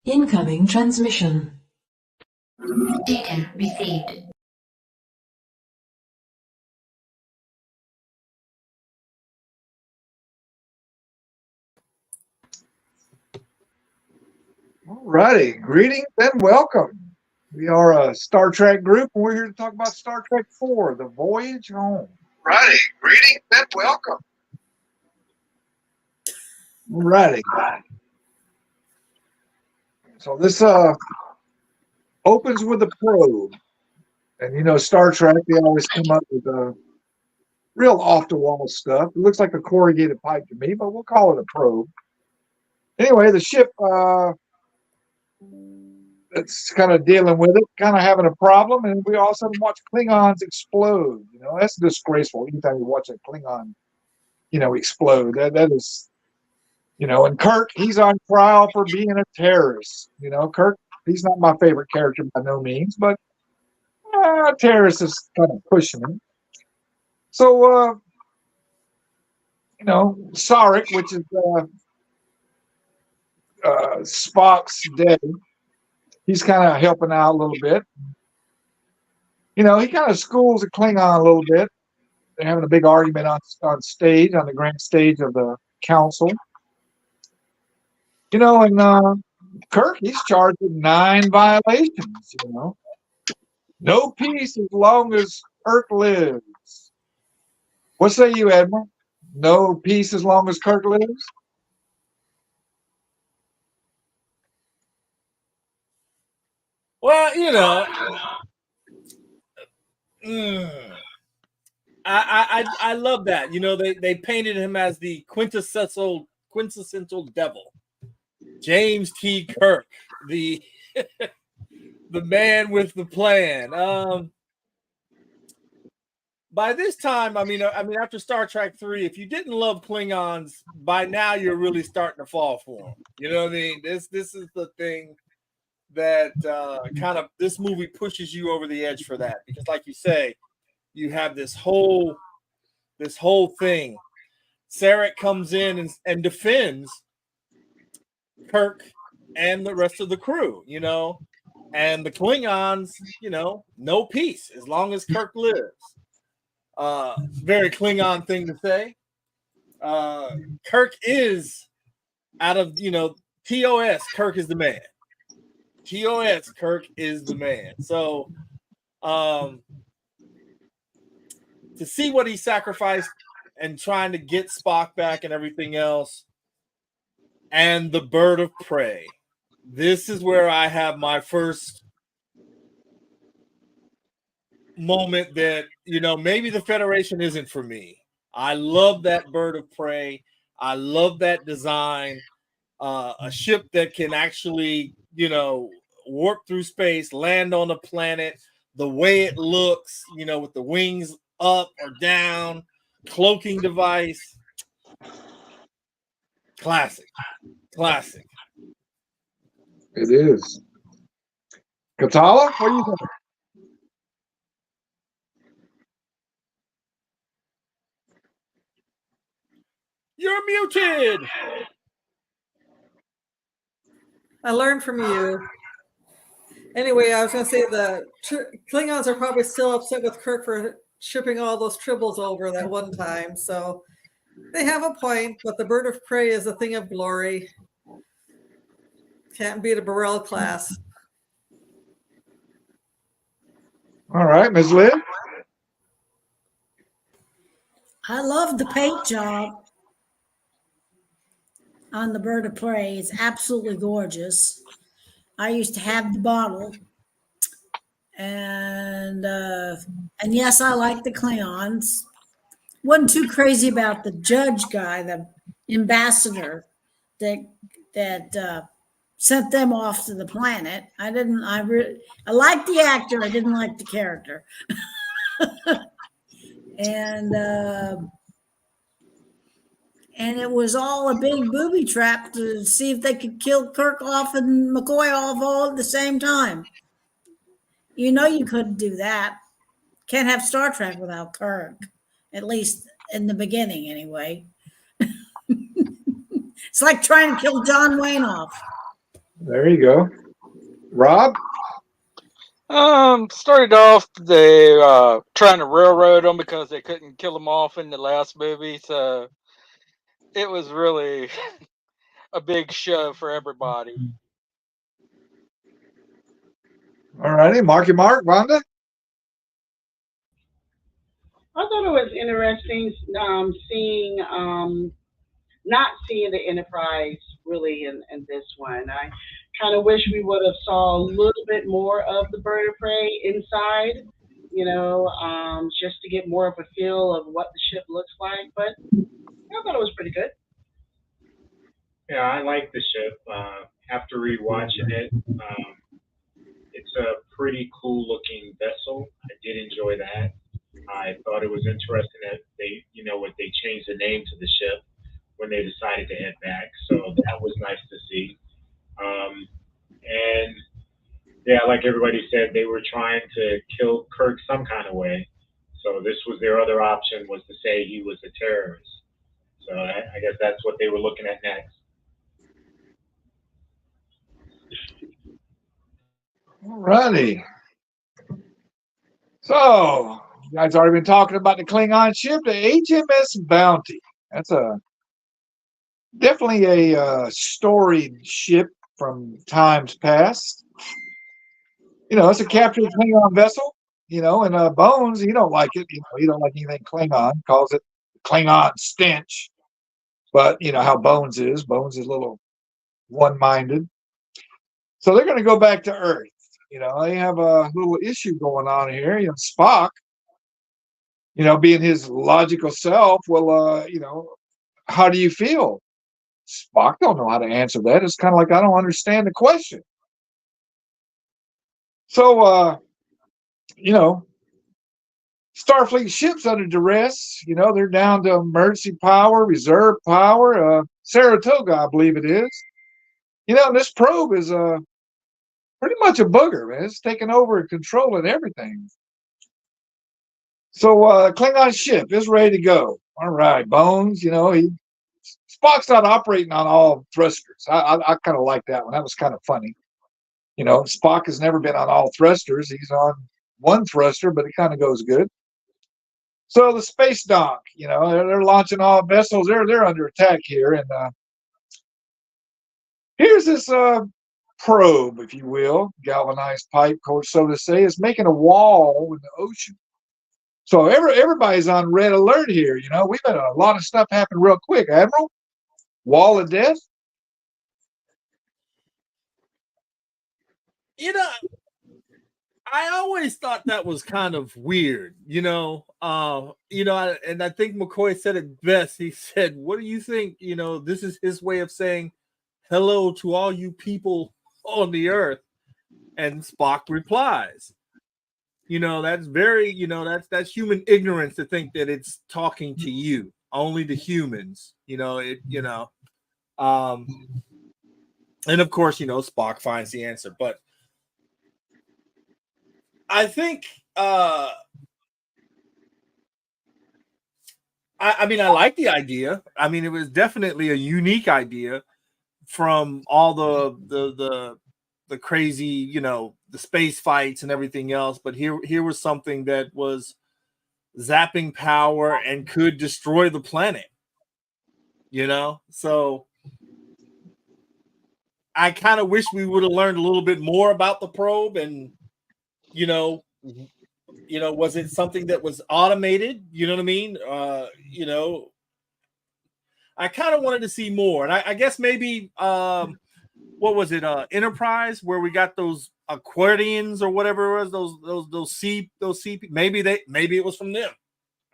Incoming transmission. Data received. All righty, greetings and welcome. We are a Star Trek group, and we're here to talk about Star Trek IV, The Voyage Home. Righty, greetings and welcome. All righty. So this opens with a probe. And you know, Star Trek, they always come up with real off-the-wall stuff. It looks like a corrugated pipe to me, but we'll call it a probe. Anyway, the ship that's kind of dealing with it, kind of having a problem, and we all of a sudden watch Klingons explode. You know, that's disgraceful. Anytime you watch a Klingon, explode, that is, and Kirk, he's on trial for being a terrorist. You know, Kirk, he's not my favorite character by no means, but terrorist is kind of pushing him. So, Sarek, which is Spock's dad, he's kind of helping out a little bit. You know, he kind of schools the Klingon a little bit. They're having a big argument on stage, on the grand stage of the council. You know, and Kirk, he's charged with 9 violations, No peace as long as Kirk lives. What say you, Admiral? No peace as long as Kirk lives? Well, I love that. You know, they painted him as the quintessential devil. James T. Kirk, the the man with the plan. By this time, I mean, after Star Trek 3, if you didn't love Klingons, by now you're really starting to fall for them. You know what I mean? This is the thing that kind of this movie pushes you over the edge for that, because, like you say, you have this whole thing. Sarek comes in and defends Kirk and the rest of the crew, and the Klingons, no peace as long as Kirk lives. Very Klingon thing to say. Kirk is out of, TOS, Kirk is the man. TOS, Kirk is the man. So to see what he sacrificed and trying to get Spock back and everything else, and the bird of prey. This is where I have my first moment that, maybe the Federation isn't for me. I love that bird of prey. I love that design. A ship that can actually, warp through space, land on a planet, the way it looks, with the wings up or down, cloaking device. Classic. It is. Katala, what do you think? You're muted. I learned from you. Anyway, I was going to say the Klingons are probably still upset with Kirk for shipping all those tribbles over that one time. So they have a point, but the bird of prey is a thing of glory. Can't beat a Burrell class. All right, Ms. Liv. I love the paint job on the bird of prey. It's absolutely gorgeous. I used to have the bottle, and yes, I like the Klingons. Wasn't too crazy about the judge guy, the ambassador that sent them off to the planet. I liked the actor. I didn't like the character. And it was all a big booby trap to see if they could kill Kirk off and McCoy off all at the same time. You couldn't do that. Can't have Star Trek without Kirk, at least in the beginning anyway. It's like trying to kill John Wayne off. There you go. Rob? Started off they trying to railroad them because they couldn't kill them off in the last movie, so it was really a big show for everybody. All righty. Marky Mark, Wanda? I thought it was interesting seeing not seeing the Enterprise really in this one. I kind of wish we would have saw a little bit more of the bird of prey inside, just to get more of a feel of what the ship looks like. But I thought it was pretty good. Yeah, I like the ship. After rewatching it, it's a pretty cool looking vessel. I did enjoy that. I thought it was interesting that they changed the name to the ship when they decided to head back. So that was nice to see. And yeah, like everybody said, they were trying to kill Kirk some kind of way. So this was their other option, was to say he was a terrorist. So I guess that's what they were looking at next. All righty. So, you guys already been talking about the Klingon ship, the HMS Bounty. That's definitely a storied ship from times past. It's a captured Klingon vessel. And Bones, he don't like it. He don't like anything Klingon. Calls it Klingon stench. But how Bones is. Bones is a little one-minded. So they're going to go back to Earth. They have a little issue going on here. Spock, being his logical self, well, how do you feel? Spock don't know how to answer that. It's kind of like, I don't understand the question. So, Starfleet ships under duress. They're down to emergency power, reserve power, Saratoga, I believe it is. And this probe is pretty much a booger, man. It's taking over and controlling everything. So Klingon ship is ready to go. All right, Bones, Spock's not operating on all thrusters. I kind of like that one. That was kind of funny. Spock has never been on all thrusters. He's on one thruster, but it kind of goes good. So the space dock, they're launching all vessels. They're under attack here, and here's this probe, if you will, galvanized pipe, so to say, is making a wall in the ocean. So everybody's on red alert here. We've had a lot of stuff happen real quick. Admiral, wall of death. I always thought that was kind of weird, and I think McCoy said it best. He said, "What do you think? This is his way of saying hello to all you people on the Earth." And Spock replies, that's very, that's human ignorance to think that it's talking to you, only to humans, and of course, Spock finds the answer, but I think, I like the idea. It was definitely a unique idea from all the crazy, the space fights and everything else. But here was something that was zapping power and could destroy the planet, So I kind of wish we would have learned a little bit more about the probe and, was it something that was automated? You know what I mean? I kind of wanted to see more. And I guess maybe, what was it? Enterprise, where we got those accordions or whatever it was, those CP. Maybe it was from them.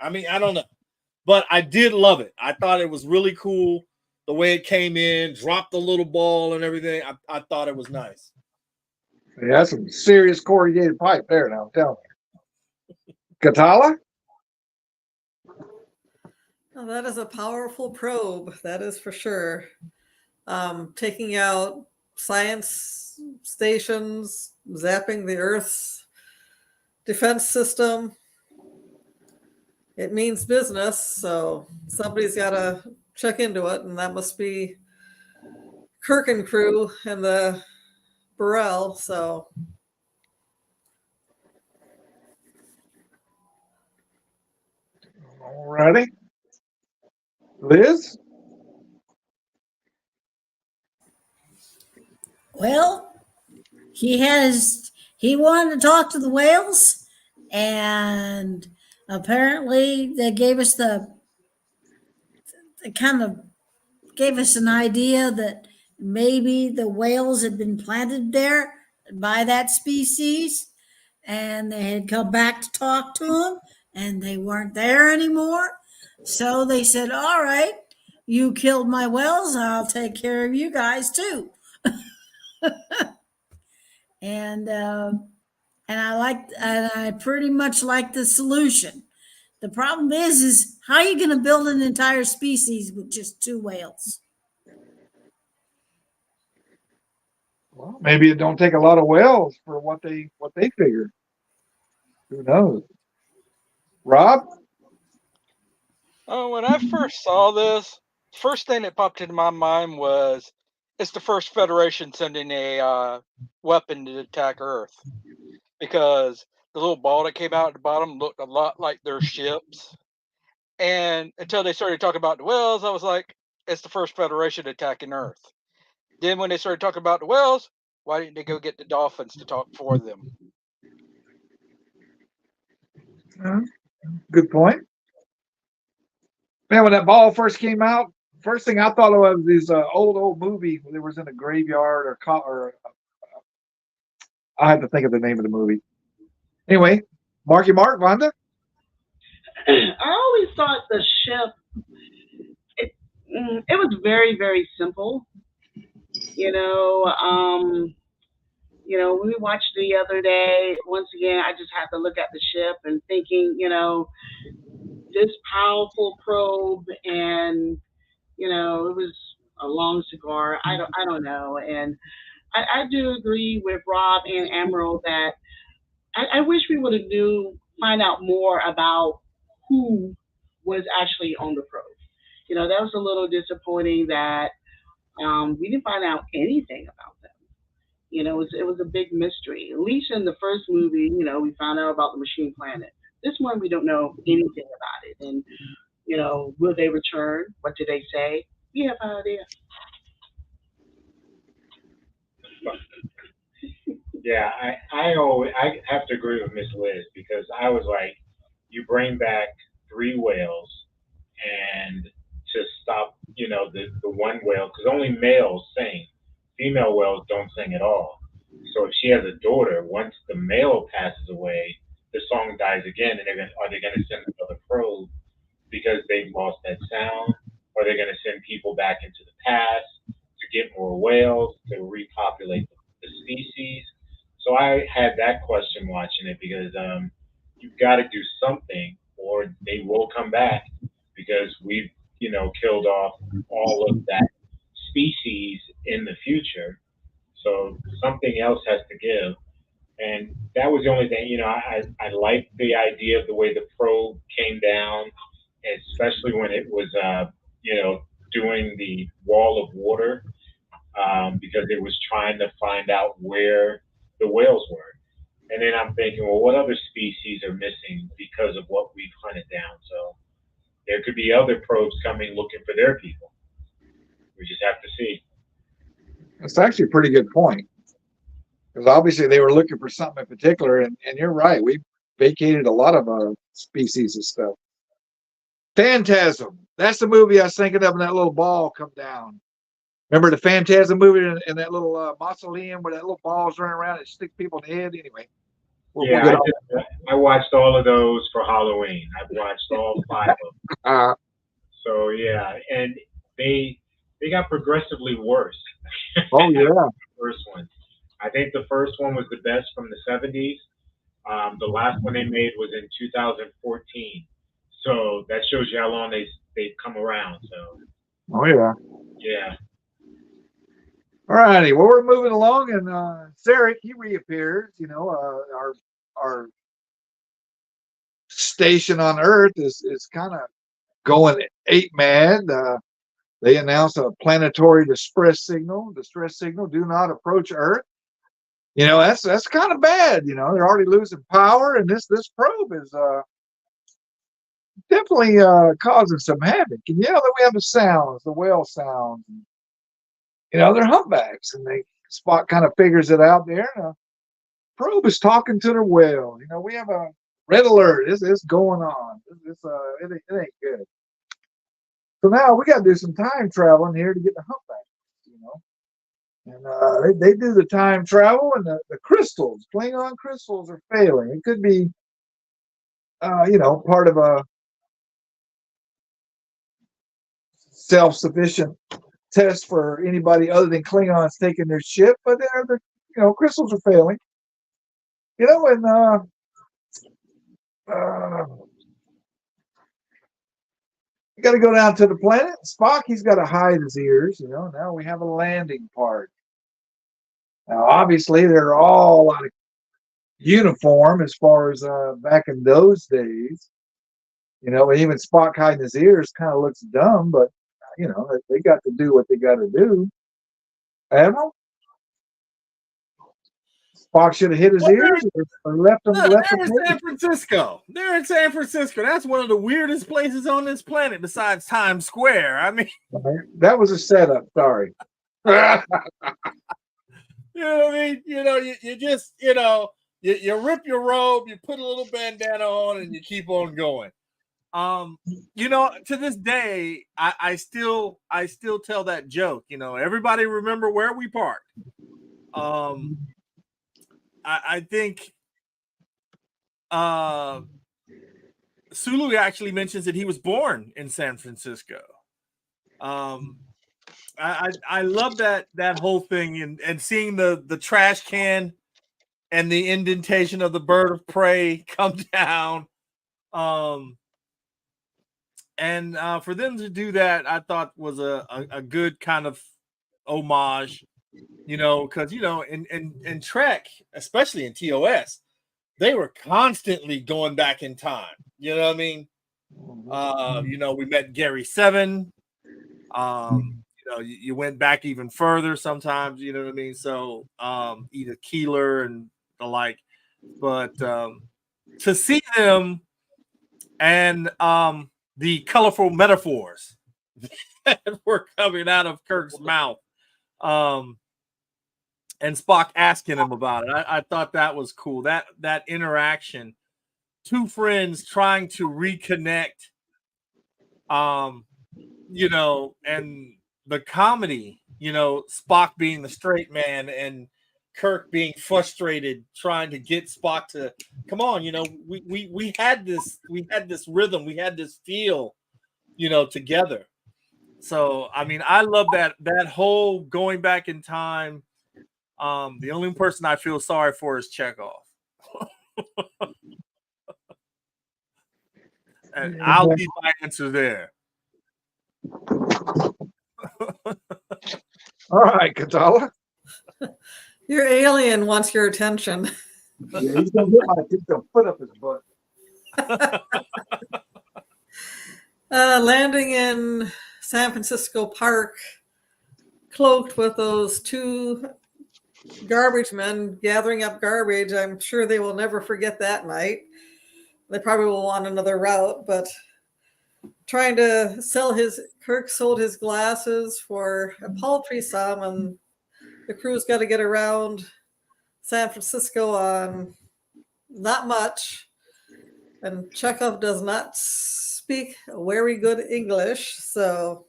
I don't know. But I did love it. I thought it was really cool the way it came in, dropped the little ball and everything. I thought it was nice. Yeah, that's some serious corrugated pipe there now, I'm telling you. Katala? Oh, that is a powerful probe, that is for sure. Taking out science stations, zapping the Earth's defense system. It means business, so somebody's got to check into it, and that must be Kirk and crew and the Burrell. So All righty. Liz? Well, he wanted to talk to the whales, and apparently they gave us they kind of gave us an idea that maybe the whales had been planted there by that species, and they had come back to talk to them, and they weren't there anymore. So they said, all right, you killed my whales, I'll take care of you guys too. and I pretty much like the solution. The problem is how are you going to build an entire species with just 2 whales? Well, maybe it don't take a lot of whales for what they figure. Who knows? Rob? Oh, when I first saw this, first thing that popped into my mind was it's the first Federation sending a weapon to attack Earth, because the little ball that came out at the bottom looked a lot like their ships. And until they started talking about the whales, I was like, it's the first Federation attacking Earth. Then when they started talking about the whales, why didn't they go get the dolphins to talk for them? Good point. Man, when that ball first came out, first thing I thought of was this old movie that was in a graveyard or I have to think of the name of the movie. Anyway, Marky Mark, Vonda? I always thought the ship, it was very, very simple. When we watched the other day, once again, I just had to look at the ship and thinking, this powerful probe, and it was a long cigar. I don't know, and I do agree with Rob and Emerald that I wish we would have find out more about who was actually on the probe. That was a little disappointing that we didn't find out anything about them. It was a big mystery. At least in the first movie, we found out about the Machine Planet. This one, we don't know anything about it. And, will they return? What do they say? We have no idea. Yeah, I have to agree with Miss Liz, because I was like, you bring back 3 whales and to stop, the one whale, because only males sing. Female whales don't sing at all. So if she has a daughter, once the male passes away, the song dies again, and are they going to send another probe because they've lost that sound? Or are they going to send people back into the past to get more whales, to repopulate the species? So I had that question watching it, because you've got to do something, or they will come back, because we've killed off all of that species in the future. So something else has to give. And that was the only thing, I liked the idea of the way the probe came down, especially when it was, doing the wall of water, because it was trying to find out where the whales were. And then I'm thinking, well, what other species are missing because of what we've hunted down? So there could be other probes coming looking for their people. We just have to see. That's actually a pretty good point. Because obviously they were looking for something in particular, and you're right. We vacated a lot of species of stuff. Phantasm. That's the movie I was thinking of, and that little ball come down. Remember the Phantasm movie in that little mausoleum where that little ball's running around and stick people in the head? Anyway. I watched all of those for Halloween. I've watched all 5 of them. So, yeah. And they got progressively worse. Oh, yeah. The first one. I think the first one was the best from the 70s. The last one they made was in 2014. So that shows you how long they've come around. So. Oh, yeah. Yeah. All righty. Well, we're moving along, and Sarek, he reappears. Our station on Earth is kind of going ape mad. They announce a planetary distress signal. Do not approach Earth. You know, that's kind of bad. You know, they're already losing power, and this probe is definitely causing some havoc. And yeah, then we have the sounds, the whale sounds. And, you know, they're humpbacks, and Spock kind of figures it out there. And probe is talking to the whale. You know, we have a red alert. It's going on. It ain't good. So now we got to do some time traveling here to get the humpback. You know. And they do the time travel, and the crystals, Klingon crystals, are failing. It could be, you know, part of a self-sufficient test for anybody other than Klingons taking their ship, but you know, crystals are failing. You know, and you got to go down to the planet. Spock, he's got to hide his ears. You know, now we have a landing part. Now, obviously, they're all out of uniform as far as back in those days. You know, even Spock hiding his ears kind of looks dumb, but, you know, they got to do what they got to do. Admiral? Spock should have hit his ears or left them. They're in San Francisco. They're in San Francisco. That's one of the weirdest places on this planet besides Times Square. I mean, that was a setup. Sorry. You know what I mean? You know, you just, you know, you rip your robe, you put a little bandana on, and you keep on going. You know, to this day, I still tell that joke. You know, everybody remember where we parked. I think Sulu actually mentions that he was born in San Francisco. I love that whole thing and seeing the trash can and the indentation of the bird of prey come down. And for them to do that, I thought was a good kind of homage, you know, because, you know, in Trek, especially in TOS, they were constantly going back in time. You know what I mean? You know, we met Gary Seven. You know, you went back even further sometimes, you know what I mean? So either Keeler and the like, but to see them and the colorful metaphors that were coming out of Kirk's mouth, and Spock asking him about it, I thought that was cool. That interaction, two friends trying to reconnect, you know, and the comedy, you know, Spock being the straight man and Kirk being frustrated trying to get Spock to come on. You know, we had this rhythm, we had this feel, you know, together. So I mean, I love that whole going back in time. The only person I feel sorry for is Chekhov. And I'll leave my answer there. All right, Katala. Your alien wants your attention. Yeah, he's gonna get my foot up his butt. Landing in San Francisco Park, cloaked with those two garbage men gathering up garbage. I'm sure they will never forget that night. They probably will want another route, but trying to Kirk sold his glasses for a paltry sum, and the crew's got to get around San Francisco on not much. And Chekhov does not speak very good English, so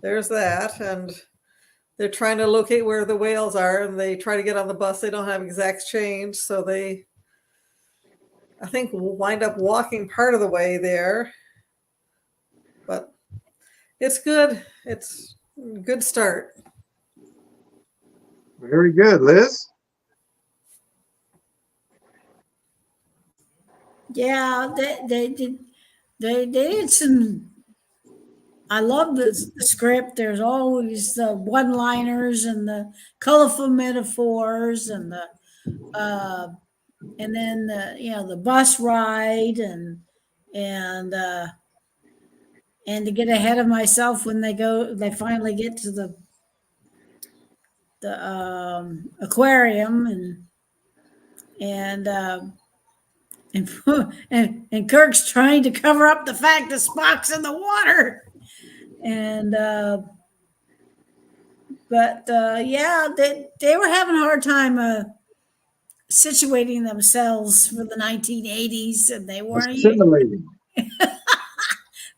there's that. And they're trying to locate where the whales are, and they try to get on the bus. They don't have exact change, so they, I think, wind up walking part of the way there. But it's good. It's a good start. Very good, Liz. Yeah, they did some. I love the script. There's always the one-liners and the colorful metaphors and then the bus ride and to get ahead of myself when they finally get to aquarium, and and Kirk's trying to cover up the fact that Spock's in the water, and yeah, they were having a hard time situating themselves for the 1980s, and they weren't. Assimilating.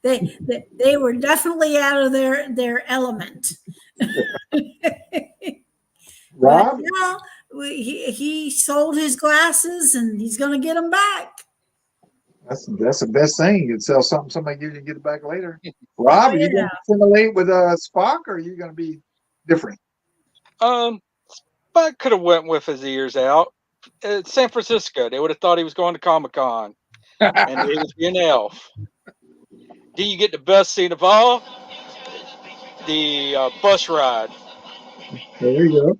They were definitely out of their element. Rob? But, he sold his glasses, and he's going to get them back. That's the best thing. You can sell something, somebody gives you and get it back later. Rob, are you going Yeah. to assimilate with Spock, or are you going to be different? Spock could have went with his ears out. It's San Francisco. They would have thought he was going to Comic-Con, and he was being an elf. Then you get the best scene of all, the bus ride. There you go.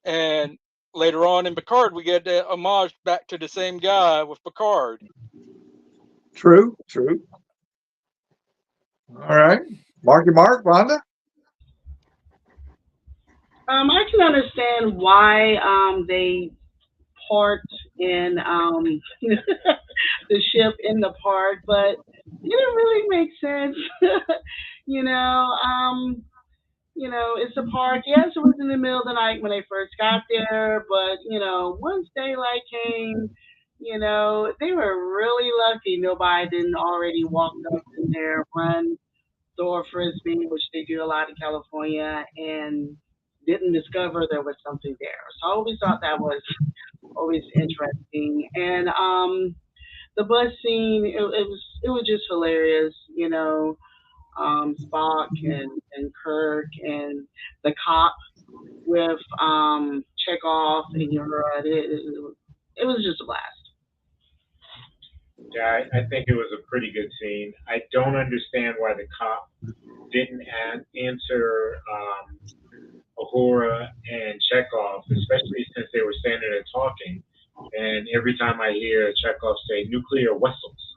And later on in Picard, we get the homage back to the same guy with Picard. True. All right. Marky Mark, Rhonda? I can understand why they parked in the ship in the park, but it didn't really make sense. It's a park. Yes, it was in the middle of the night when they first got there, but once daylight came, they were really lucky nobody didn't already walk up in there, run, throw a frisbee, which they do a lot in California, and didn't discover there was something there. So I always thought that was always interesting. And the bus scene, it was just hilarious, Spock and Kirk and the cop with Chekhov and Uhura. It was just a blast. Yeah, I think it was a pretty good scene. I don't understand why the cop didn't answer Uhura and Chekhov, especially since they were standing there talking. And every time I hear Chekhov say nuclear vessels,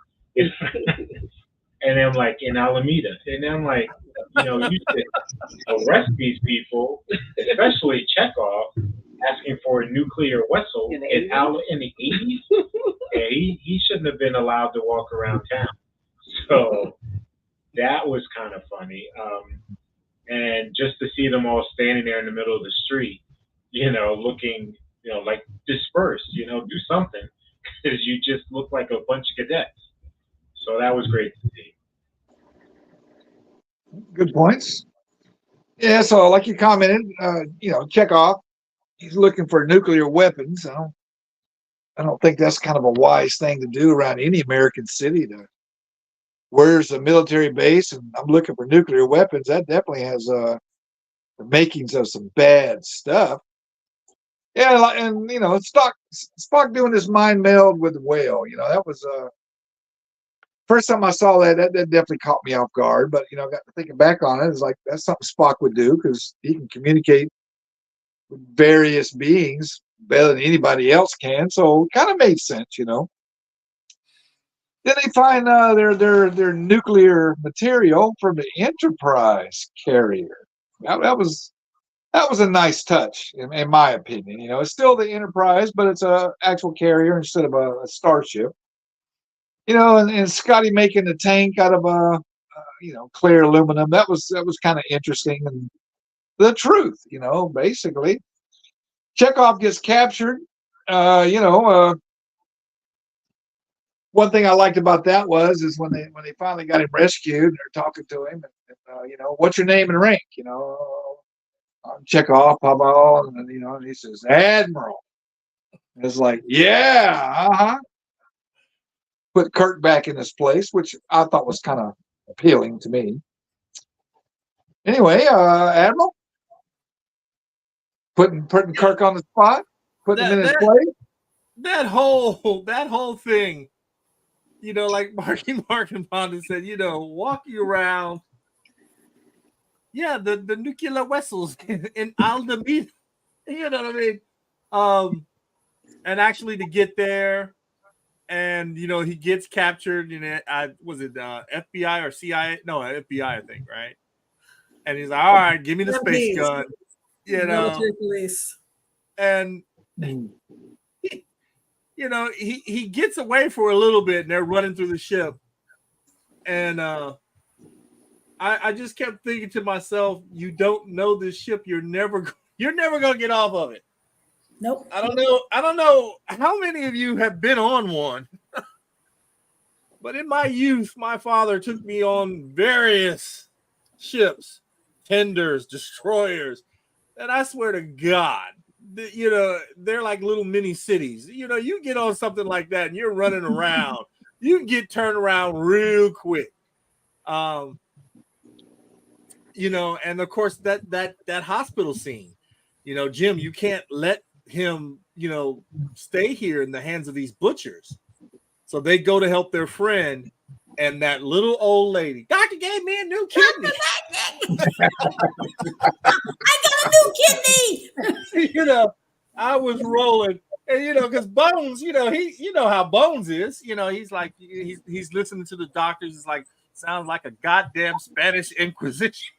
and I'm like, in Alameda, and I'm like, you should arrest these people, especially Chekhov, asking for a nuclear vessel in the 80s. Yeah, he shouldn't have been allowed to walk around town. So that was kind of funny. And just to see them all standing there in the middle of the street, looking, like dispersed, do something, because you just look like a bunch of cadets. So that was great to see. Good points. Yeah, so like you commented, Chekhov, he's looking for nuclear weapons. I don't think that's kind of a wise thing to do around any American city. Where's a military base and I'm looking for nuclear weapons? That definitely has the makings of some bad stuff. Yeah, and Spock doing this mind meld with the whale. That was first time I saw that definitely caught me off guard. But got to thinking back on it, it's like that's something Spock would do because he can communicate with various beings better than anybody else can. So it kind of made sense, Then they find their nuclear material from the Enterprise carrier. That was a nice touch, in my opinion. It's still the Enterprise, but it's a actual carrier instead of a starship. And Scotty making the tank out of clear aluminum. That was kind of interesting and the truth. Basically, Chekhov gets captured. One thing I liked about that is when they finally got him rescued, they're talking to him, and what's your name and rank? I'm Chekhov, Pavel, and he says Admiral. And it's like, yeah, Put Kirk back in his place, which I thought was kind of appealing to me. Anyway, Admiral, putting Kirk on the spot, putting him in his place. That whole thing. Like Marky Mark and Fonda said, walking around. Yeah, the nuclear vessels in Alameda. You know what I mean? And actually to get there, and he gets captured. Was it FBI or CIA? No, FBI, I think, right? And he's like, "All right, give me the space gun." You know, Military police. and you know, he gets away for a little bit, and they're running through the ship, and I just kept thinking to myself, you don't know this ship, you're never gonna get off of it. Nope. I don't know how many of you have been on one, but in my youth, my father took me on various ships, tenders, destroyers, and I swear to God, you know, they're like little mini cities. You know, you get on something like that and you're running around, you can get turned around real quick. You know, and of course that hospital scene, you know, Jim, you can't let him, you know, stay here in the hands of these butchers. So they go to help their friend, and that little old lady, doctor gave me a new kidney. I got a new kidney. You know, I was rolling, and you know, because Bones, you know, you know how Bones is. You know, he's like, he's listening to the doctors. It's like, sounds like a goddamn Spanish Inquisition.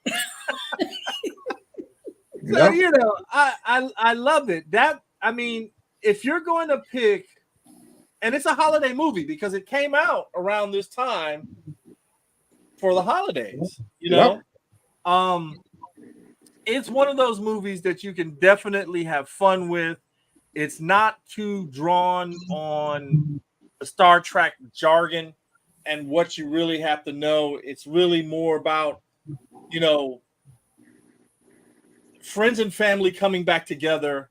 So, you know, I love it. That, I mean, if you're going to pick, and it's a holiday movie because it came out around this time for the holidays, you know. It's one of those movies that you can definitely have fun with. It's not too drawn on the Star Trek jargon and what you really have to know. It's really more about, you know, friends and family coming back together,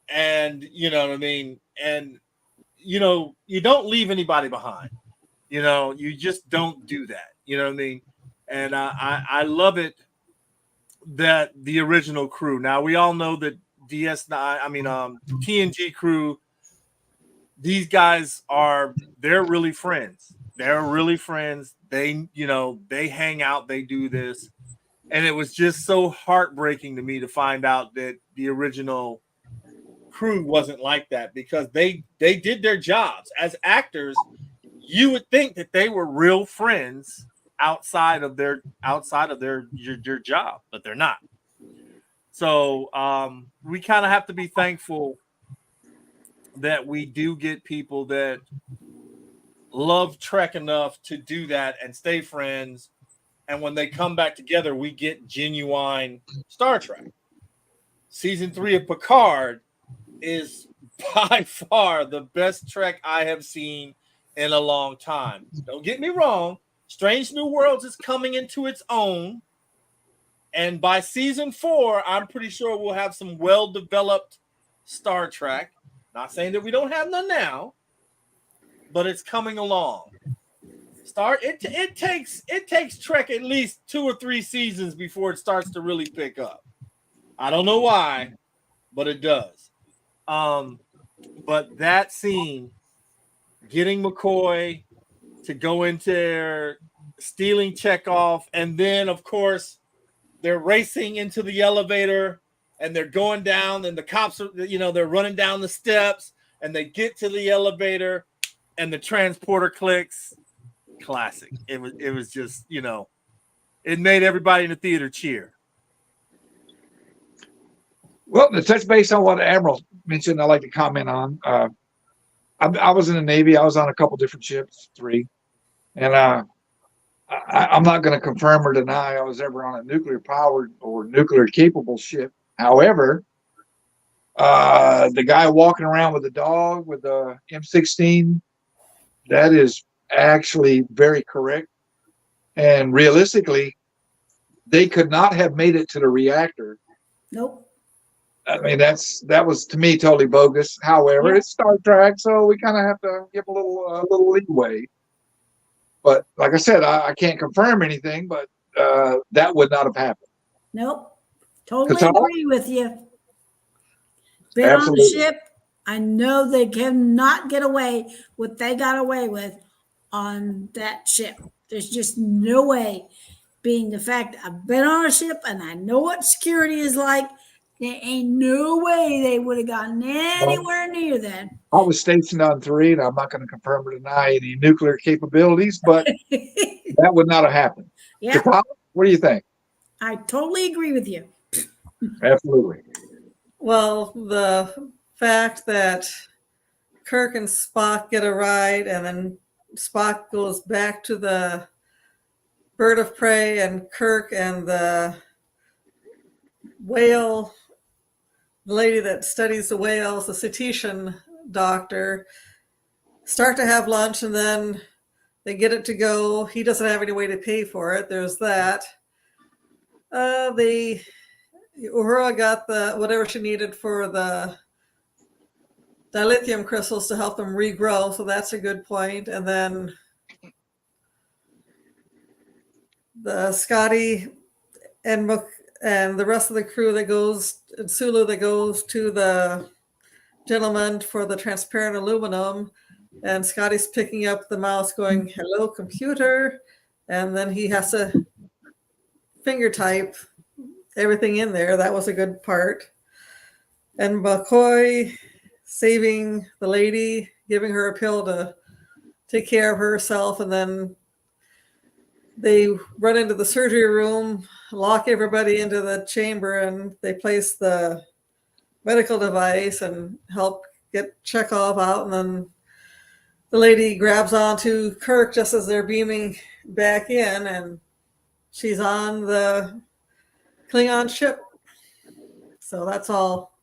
and you know what I mean, and you know, you don't leave anybody behind. You know, you just don't do that. You know what I mean? And I love it that the original crew. Now we all know that TNG crew. These guys they're really friends. They're really friends. They, you know, they hang out. They do this, and it was just so heartbreaking to me to find out that the original crew wasn't like that, because they did their jobs as actors. You would think that they were real friends outside of their your job, but they're not. So we kind of have to be thankful that we do get people that love Trek enough to do that and stay friends, and when they come back together, we get genuine Star Trek. Season 3 of Picard is by far the best Trek I have seen in a long time. Don't get me wrong, Strange New Worlds is coming into its own, and by season 4, I'm pretty sure we'll have some well-developed Star Trek. Not saying that we don't have none now, but it's coming along. It takes Trek at least 2 or 3 seasons before it starts to really pick up. I don't know why, but it does. But that scene, getting McCoy to go into there, stealing Chekhov, and then of course they're racing into the elevator and they're going down, and the cops are, you know, they're running down the steps, and they get to the elevator and the transporter clicks. Classic. It was just, you know, it made everybody in the theater cheer. Well, to touch base on what Admiral mentioned, I'd like to comment on. I was in the Navy. I was on a couple different ships, 3. And I'm not going to confirm or deny I was ever on a nuclear-powered or nuclear-capable ship. However, the guy walking around with the dog with the M16, that is actually very correct. And realistically, they could not have made it to the reactor. Nope. I mean, that was to me totally bogus. However, it's Star Trek, so we kind of have to give a little leeway. But like I said, I can't confirm anything, but that would not have happened. Nope. Totally Qatar? agree with you. Been Absolutely. on the ship. I know they cannot get away what they got away with on that ship. There's just no way, being the fact I've been on a ship and I know what security is like. There ain't no way they would have gotten anywhere near that. I was stationed on 3, and I'm not going to confirm or deny any nuclear capabilities, but that would not have happened. Yeah, Qatar, what do you think? I totally agree with you. Absolutely. Well, the fact that Kirk and Spock get a ride, and then Spock goes back to the bird of prey, and Kirk and the whale, the lady that studies the whales, the cetacean doctor, start to have lunch, and then they get it to go. He doesn't have any way to pay for it. There's that. Uhura got the whatever she needed for the dilithium crystals to help them regrow, so that's a good point. And then the Scotty and the rest of the crew that goes, and Sulu that goes to the gentleman for the transparent aluminum, and Scotty's picking up the mouse going, "Hello, computer," and then he has to finger type everything in there. That was a good part. And McCoy saving the lady, giving her a pill to take care of herself, and then they run into the surgery room, lock everybody into the chamber, and they place the medical device and help get Chekhov out. And then the lady grabs onto Kirk just as they're beaming back in, and she's on the Klingon ship. So that's all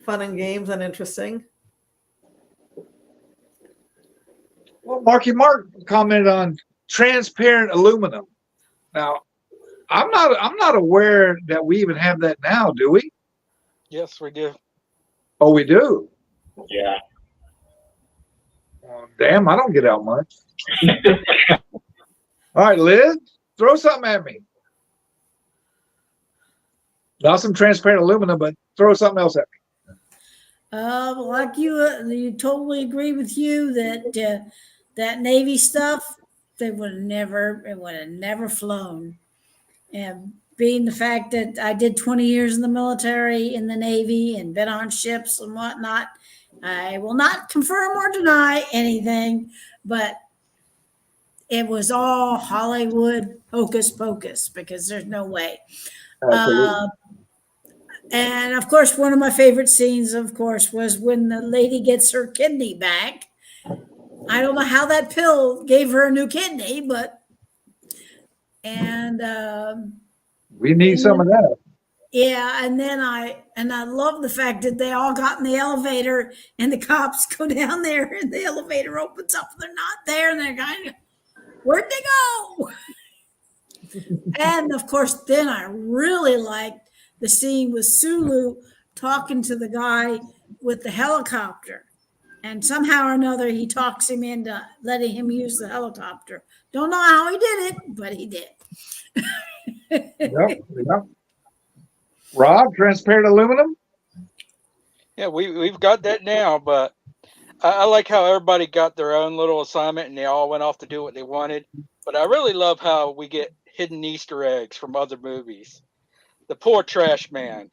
fun and games and interesting. Well, Marky Mark commented on transparent aluminum. Now, I'm not aware that we even have that now, do we? Yes, we do. Oh, we do. Yeah. Damn, I don't get out much. All right, Liz, throw something at me. Not some transparent aluminum, but throw something else at me. Like you totally agree with you that that Navy stuff, it would have never flown. And being the fact that I did 20 years in the military, in the Navy, and been on ships and whatnot, I will not confirm or deny anything, but it was all Hollywood hocus pocus, because there's no way. And of course, one of my favorite scenes, of course, was when the lady gets her kidney back. I don't know how that pill gave her a new kidney, but we need some of that. Yeah, and then I love the fact that they all got in the elevator, and the cops go down there, and the elevator opens up, and they're not there, and they're kind of, where'd they go? And of course, then I really liked the scene with Sulu talking to the guy with the helicopter. And somehow or another, he talks him into letting him use the helicopter. Don't know how he did it, but he did. Yep. Rob, transparent aluminum? Yeah, we've got that now, but I like how everybody got their own little assignment and they all went off to do what they wanted. But I really love how we get hidden Easter eggs from other movies. The poor trash man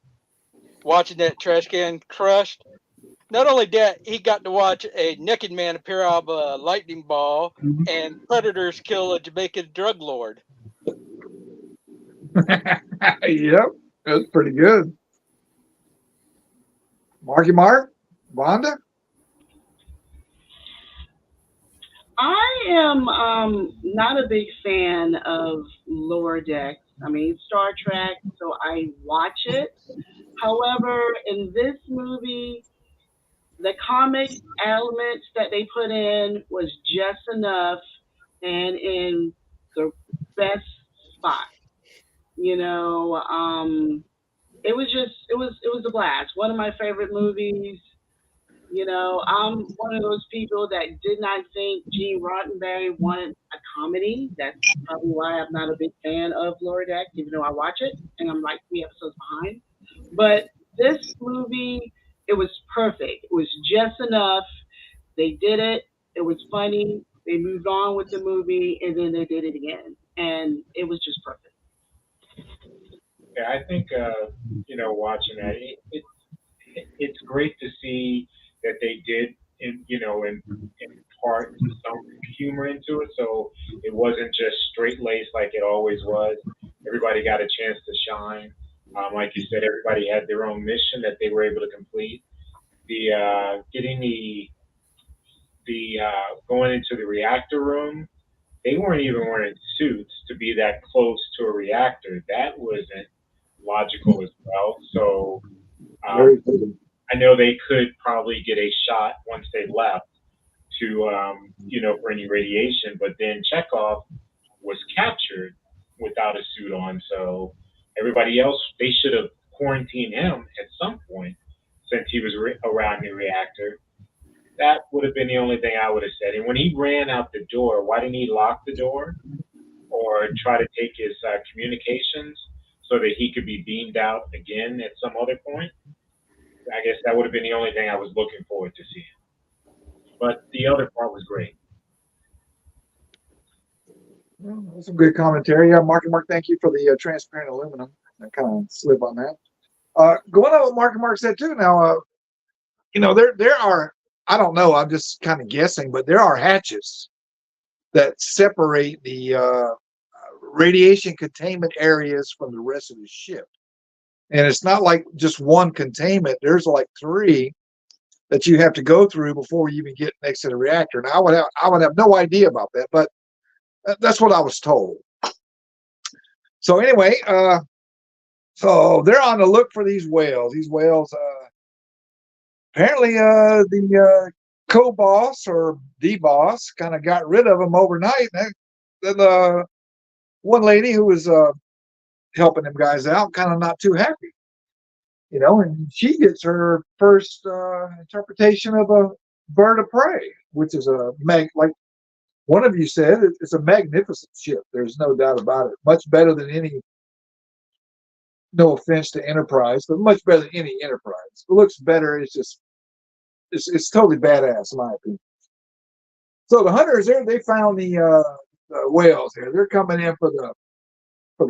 watching that trash can crushed. Not only that, he got to watch a naked man appear out of a lightning ball and predators kill a Jamaican drug lord. Yep, that's pretty good. Marky Mark, Vonda? I am not a big fan of Lower Decks. I mean, Star Trek, so I watch it. However, in this movie, the comic elements that they put in was just enough and in the best spot. You know, it was a blast. One of my favorite movies. You know, I'm one of those people that did not think Gene Roddenberry wanted a comedy. That's probably why I'm not a big fan of Lower Decks, even though I watch it and I'm like 3 episodes behind. But this movie, it was perfect. It was just enough. They did it. It was funny. They moved on with the movie, and then they did it again, and it was just perfect. Yeah, I think watching that, it's great to see that they did, in part some humor into it, so it wasn't just straight laced like it always was. Everybody got a chance to shine. Like you said, everybody had their own mission that they were able to complete. The getting the going into the reactor room, they weren't even wearing suits to be that close to a reactor. That wasn't logical as well. So Very good. I know they could probably get a shot once they left to, for any radiation, but then Chekhov was captured without a suit on. So everybody else, they should have quarantined him at some point since he was around the reactor. That would have been the only thing I would have said. And when he ran out the door, why didn't he lock the door or try to take his communications so that he could be beamed out again at some other point? I guess that would have been the only thing I was looking forward to seeing. But the other part was great. Well, that's some good commentary. Yeah, Mark, thank you for the transparent aluminum. I kind of slip on that. Going on what Mark said too. Now, there are, I don't know, I'm just kind of guessing, but there are hatches that separate the radiation containment areas from the rest of the ship. And it's not like just one containment. There's like 3 that you have to go through before you even get next to the reactor. And I would have no idea about that, but that's what I was told. So anyway, so they're on the look for these whales. These whales, apparently, the co-boss or the boss kind of got rid of them overnight. And then one lady who was helping them guys out, kind of not too happy, and she gets her first interpretation of a bird of prey, which is like one of you said, it's a magnificent ship. There's no doubt about it. Much better than any, no offense to Enterprise, but much better than any Enterprise. It looks better. It's totally badass, in my opinion. So the hunters there, they found the whales there. They're coming in for the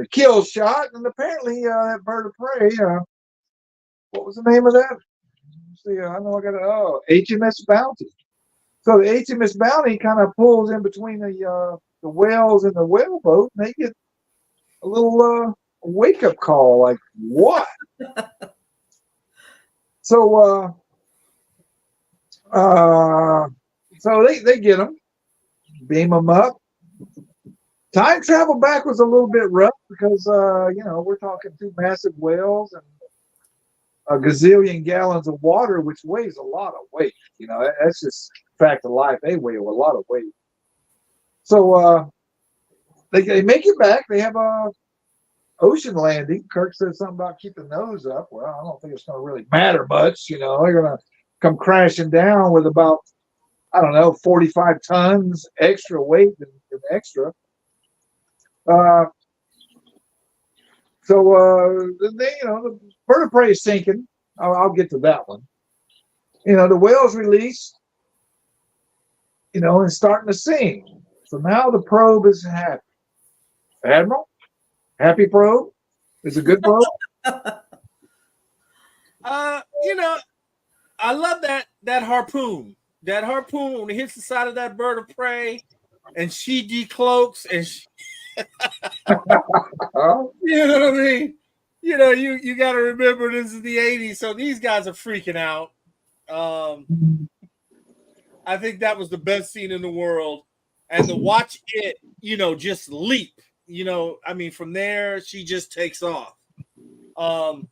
kill shot, and apparently that bird of prey. What was the name of that? Let's see, I know I got HMS Bounty. So the HMS Bounty kind of pulls in between the whales and the whale boat, and they get a little wake-up call, like, what? So they get them, beam them up. Time travel back was a little bit rough because, we're talking 2 massive whales and a gazillion gallons of water, which weighs a lot of weight. That's just fact of life. They weigh a lot of weight. So they make it back. They have a ocean landing. Kirk said something about keeping those up. Well, I don't think it's going to really matter much. They're going to come crashing down with about, 45 tons extra weight than extra. The bird of prey is sinking. I'll get to that one. The whale's released, and starting to sing. So now the probe is happy. Admiral, happy probe? Is it a good probe? I love that harpoon. That harpoon, when it hits the side of that bird of prey, and she decloaks, and she, you know what I mean? You got to remember this is the 80s, so these guys are freaking out. I think that was the best scene in the world, and to watch it, just leap. From there she just takes off. Yeah,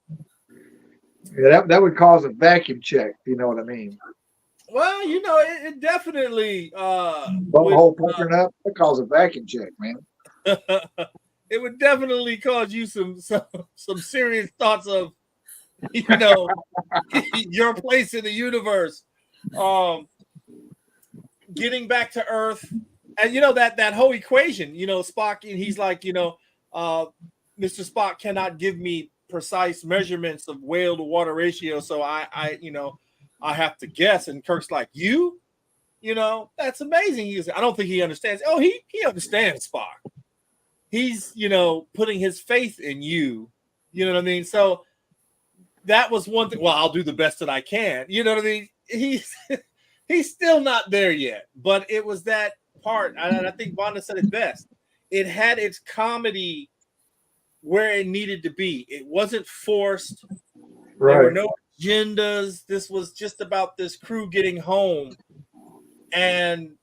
that would cause a vacuum check. You know what I mean? Well, it definitely hole puckering up. That causes a vacuum check, man. It would definitely cause you some serious thoughts of, your place in the universe. Getting back to Earth, and that whole equation. Spock, and he's like, Mr. Spock cannot give me precise measurements of whale to water ratio, so I have to guess. And Kirk's like, that's amazing. I don't think he understands. Oh, he understands, Spock. He's, putting his faith in you. You know what I mean? So that was one thing. Well, I'll do the best that I can. You know what I mean? He's still not there yet, but it was that part. And I think Vonda said it best. It had its comedy where it needed to be. It wasn't forced. There were Right. no agendas. This was just about this crew getting home and,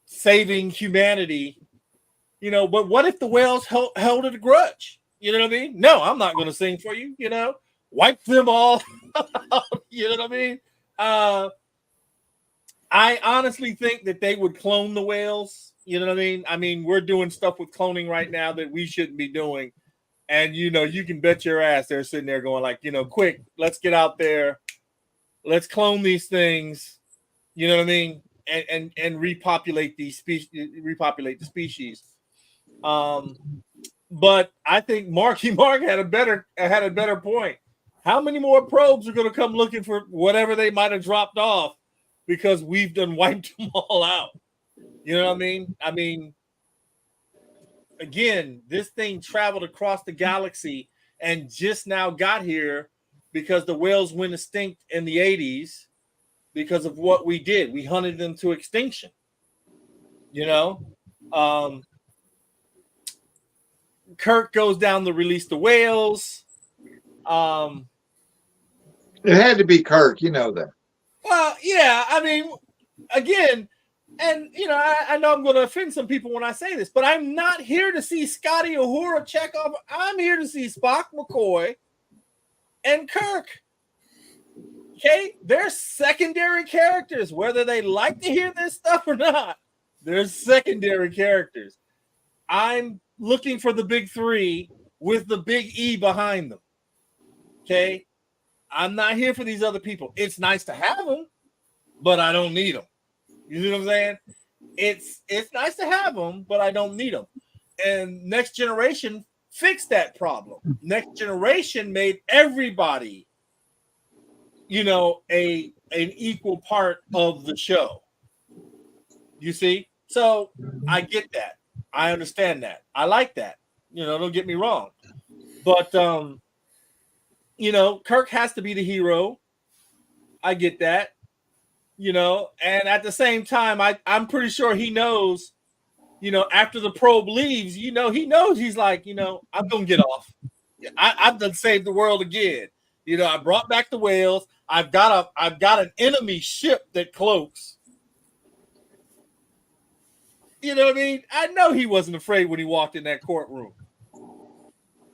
saving humanity. But what if the whales held it a grudge? You know what I mean? No, I'm not going to sing for you. Wipe them all. You know what I mean? I honestly think that they would clone the whales. You know what I mean? I mean, we're doing stuff with cloning right now that we shouldn't be doing. And, you can bet your ass they're sitting there going like, quick, let's get out there. Let's clone these things. You know what I mean? And repopulate these species, repopulate the species. But I think Marky Mark had a better point. How many more probes are going to come looking for whatever they might have dropped off because we've done wiped them all out? You know what I mean? I mean, again, this thing traveled across the galaxy and just now got here because the whales went extinct in the 80s because of what we did. We hunted them to extinction. Kirk goes down to release the whales. It had to be Kirk, you know that. Well, yeah, I mean, again, and I know I'm going to offend some people when I say this, but I'm not here to see Scotty, Uhura, Chekhov. I'm here to see Spock, McCoy, and Kirk. Okay, they're secondary characters, whether they like to hear this stuff or not. They're secondary characters. I'm looking for the big three with the big E behind them. Okay, I'm not here for these other people. It's nice to have them, but I don't need them. You see what I'm saying? It's nice to have them, but I don't need them. And Next Generation fixed that problem. Next Generation made everybody, an equal part of the show. You see? So I get that. I understand that. I like that. Don't get me wrong. But Kirk has to be the hero. I get that. And at the same time, I'm pretty sure he knows, after the probe leaves, he knows he's like, I'm gonna get off. I've done saved the world again. I brought back the whales. I've got an enemy ship that cloaks. You know what I mean? I know he wasn't afraid when he walked in that courtroom.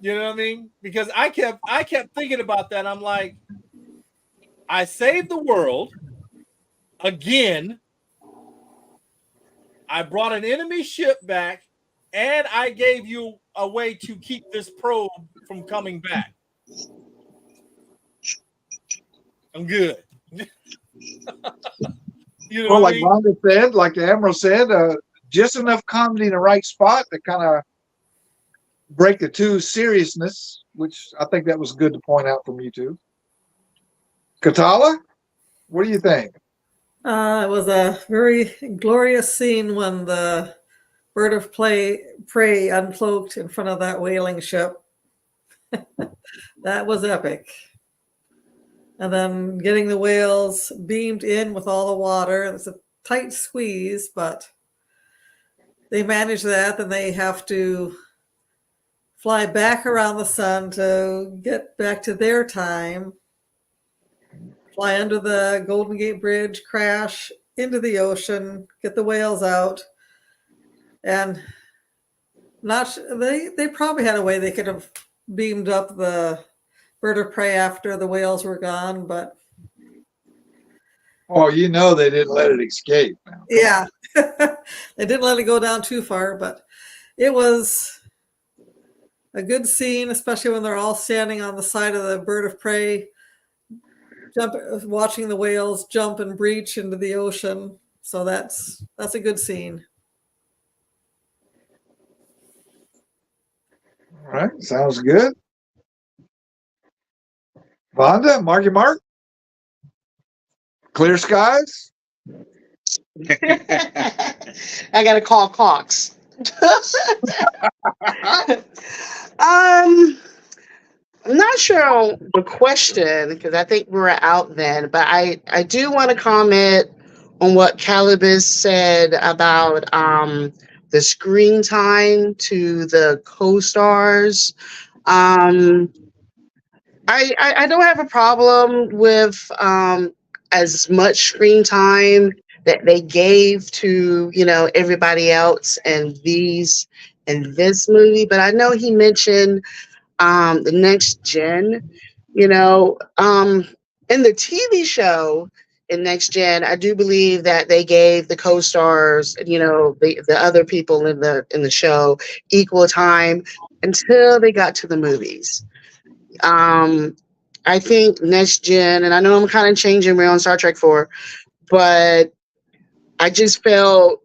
You know what I mean? Because I kept thinking about that. I'm like, I saved the world again. I brought an enemy ship back, and I gave you a way to keep this probe from coming back. I'm good. Well, like Wanda said, like the Admiral said, just enough comedy in the right spot to kind of break the two seriousness, which I think that was good to point out from you two. Katala, what do you think? It was a very glorious scene when the bird of prey uncloaked in front of that whaling ship. That was epic. And then getting the whales beamed in with all the water. It was a tight squeeze, but they managed that. Then they have to fly back around the sun to get back to their time, fly under the Golden Gate Bridge, crash into the ocean, get the whales out. And they probably had a way they could have beamed up the bird of prey after the whales were gone, but oh, they didn't let it escape. Now. Yeah, they didn't let it go down too far, but it was a good scene, especially when they're all standing on the side of the bird of prey, watching the whales jump and breach into the ocean. So that's a good scene. All right, sounds good. Vonda, Marky Mark, clear skies. I gotta call Cox. I'm not sure on the question because I think we were out then, but I do want to comment on what Calibus said about the screen time to the co-stars. I don't have a problem with as much screen time that they gave to, you know, everybody else and this movie. But I know he mentioned the next gen, you know, in the TV show in Next Gen, I do believe that they gave the co-stars, you know, the other people in the show equal time until they got to the movies. I think Next Gen, and I know I'm kind of changing we're on Star Trek 4, but I just felt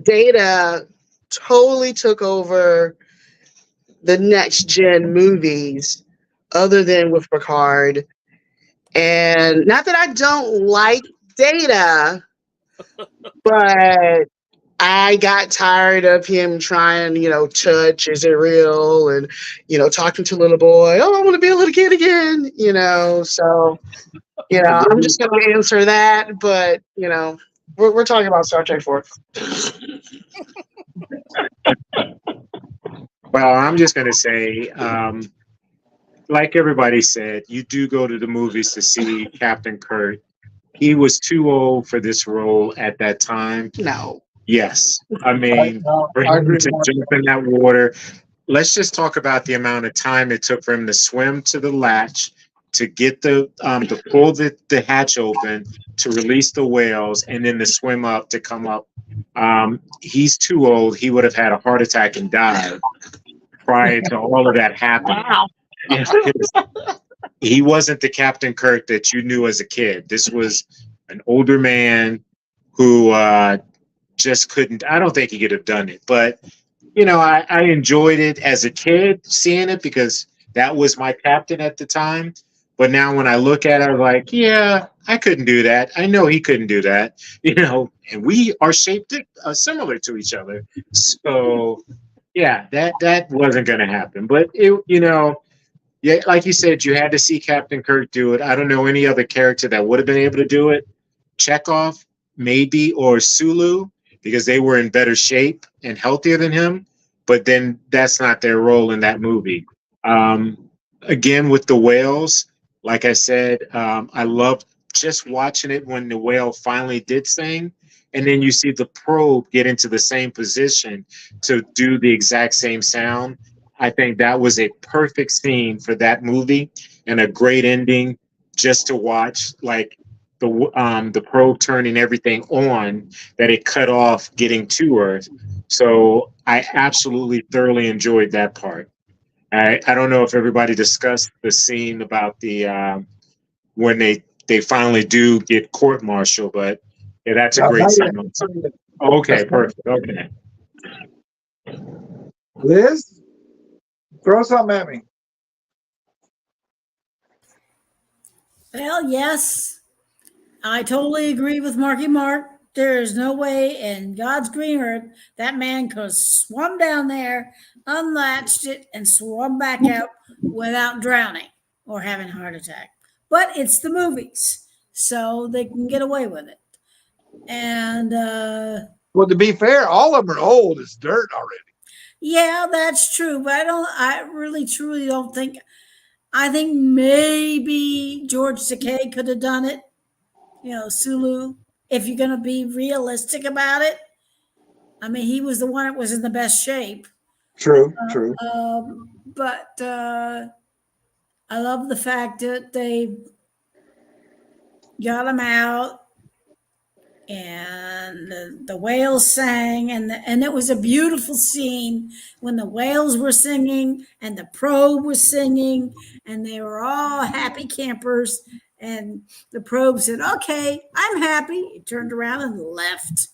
Data totally took over the Next Gen movies, other than with Picard. And not that I don't like Data, but I got tired of him trying, you know, touch, is it real? And, you know, talking to little boy, oh, I want to be a little kid again, you know. So, you know, I'm just going to answer that. But, you know, we're talking about Star Trek 4. Well, I'm just going to say, like everybody said, you do go to the movies to see Captain Kirk. He was too old for this role at that time. No. Yes. I mean, for I him agree to with jump in that water, let's just talk about the amount of time it took for him to swim to the latch, to get to pull the hatch open, to release the whales, and then to swim up to come up. He's too old. He would have had a heart attack and died prior to all of that happening. Wow. He wasn't the Captain Kirk that you knew as a kid. This was an older man who just couldn't. I don't think he could have done it. But, you know, I enjoyed it as a kid, seeing it, because that was my captain at the time. But now when I look at it, I'm like, yeah, I couldn't do that. I know he couldn't do that, you know, and we are shaped similar to each other. So, yeah, that wasn't going to happen. But, it, you know, yeah, like you said, you had to see Captain Kirk do it. I don't know any other character that would have been able to do it. Chekhov, maybe, or Sulu, because they were in better shape and healthier than him. But then that's not their role in that movie. Again, with the whales, like I said, I loved just watching it when the whale finally did sing. And then you see the probe get into the same position to do the exact same sound. I think that was a perfect scene for that movie and a great ending just to watch, like the probe turning everything on that it cut off getting to Earth. So I absolutely thoroughly enjoyed that part. I don't know if everybody discussed the scene about the when they finally do get court-martial, but yeah, that's a great scene. Okay, perfect. Okay. Liz, throw something at me. Well, yes, I totally agree with Marky Mark. There is no way in God's green earth that man could have swum down there, unlatched it, and swum back out without drowning or having a heart attack. But it's the movies, so they can get away with it. And Well, to be fair, all of them are old as dirt already. yeah, that's true. But I really truly don't think. I think maybe George Takei could have done it. You know, Sulu. If you're going to be realistic about it, I mean, he was the one that was in the best shape. True. But I love the fact that they got him out, and the whales sang, and it was a beautiful scene when the whales were singing and the probe was singing, and they were all happy campers. And the probe said, okay, I'm happy. He turned around and left.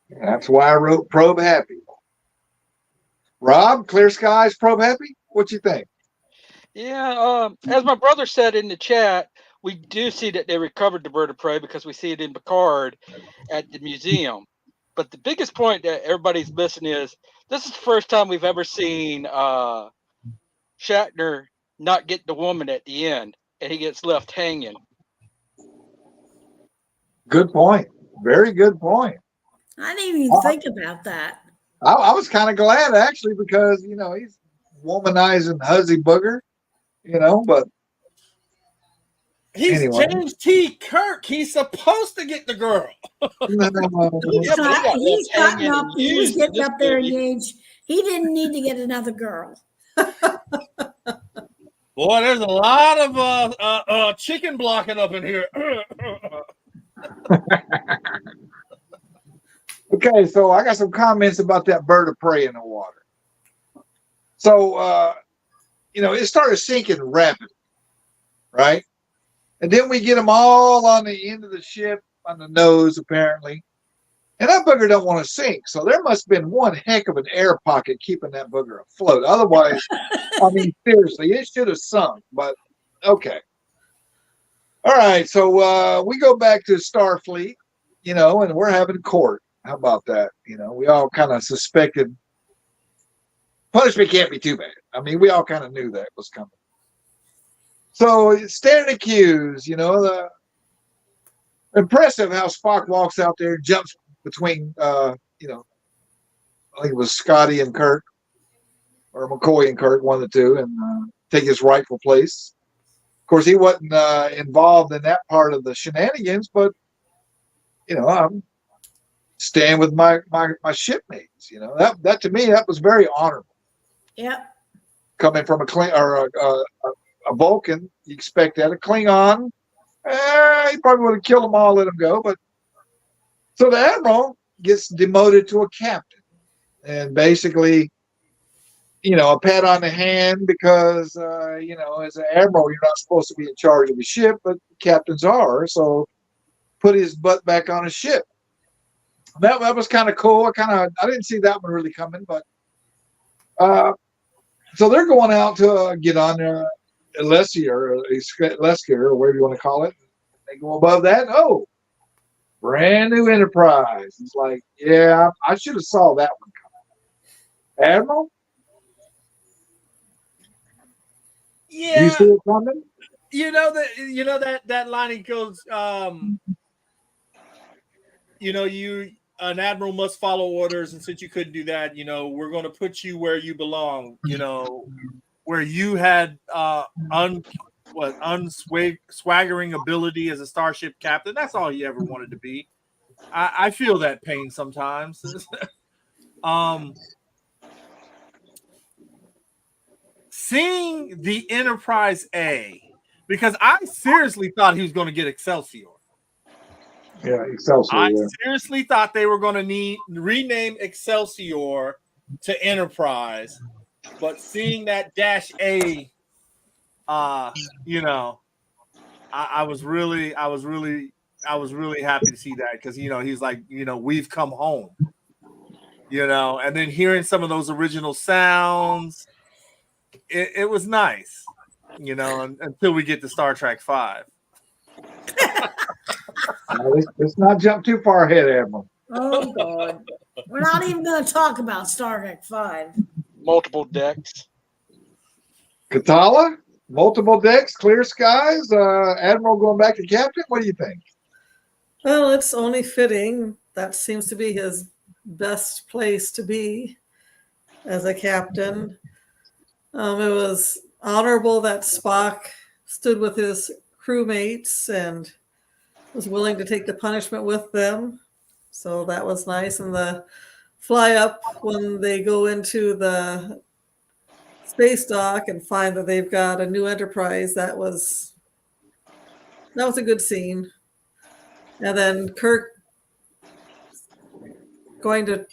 That's why I wrote Probe Happy. Rob, Clear Skies, Probe Happy? What you think? Yeah, as my brother said in the chat, we do see that they recovered the bird of prey because we see it in Picard at the museum. But the biggest point that everybody's missing is this is the first time we've ever seen Shatner not get the woman at the end, and he gets left hanging. Good point. Very good point. didn't even think about that. I was kind of glad actually because he's womanizing Huzzy Booger, but He's anyway. James T. Kirk. He's supposed to get the girl. He's Yeah, but he got left gotten hanging up. and He was used getting this up there in movie. age. He didn't need to get another girl. Boy, there's a lot of chicken blocking up in here. Okay, so I got some comments about that bird of prey in the water. So, it started sinking rapidly, right? And then we get them all on the end of the ship, on the nose, apparently. And that booger don't want to sink. So there must have been one heck of an air pocket keeping that booger afloat. Otherwise, I mean, seriously, it should have sunk. But, okay. All right, so we go back to Starfleet, and we're having court. How about that? We all kind of suspected punishment can't be too bad. I mean, we all kind of knew that was coming. So standing accused, the impressive how Spock walks out there, jumps between, I think it was Scotty and Kirk, or McCoy and Kirk, one of the two, and take his rightful place. Of course, he wasn't involved in that part of the shenanigans, but I'm staying with my shipmates. That to me that was very honorable. Yep. Coming from a Vulcan, you expect that. A Klingon, he probably would have killed them all, let them go. But so the admiral gets demoted to a captain, and basically, a pat on the hand because as an admiral, you're not supposed to be in charge of the ship, but captains are. So put his butt back on a ship. That was kind of cool. I didn't see that one really coming, but so they're going out to get on Elysia or whatever you want to call it. They go above that. Oh, brand new Enterprise. It's like, yeah, I should have saw that one coming. Admiral? Yeah. You see it coming? That line he goes, an admiral must follow orders, and since you couldn't do that, we're going to put you where you belong. Where you had unswaggering ability as a starship captain. That's all he ever wanted to be. I feel that pain sometimes. Seeing the Enterprise A, because I seriously thought he was going to get Excelsior. Yeah, Excelsior. I seriously thought they were going to rename Excelsior to Enterprise, but seeing that Dash A, I was really happy to see that because he's like, we've come home, and then hearing some of those original sounds, it was nice, until we get to Star Trek V. Let's not jump too far ahead, Admiral. Oh God, we're not even going to talk about Star Trek V. Multiple decks. Katala, multiple decks, clear skies. Admiral going back to captain. What do you think? Well, it's only fitting. That seems to be his best place to be as a captain. It was honorable that Spock stood with his crewmates and was willing to take the punishment with them. So that was nice. And the fly up when they go into the space dock and find that they've got a new Enterprise, that was a good scene. And then Kirk going to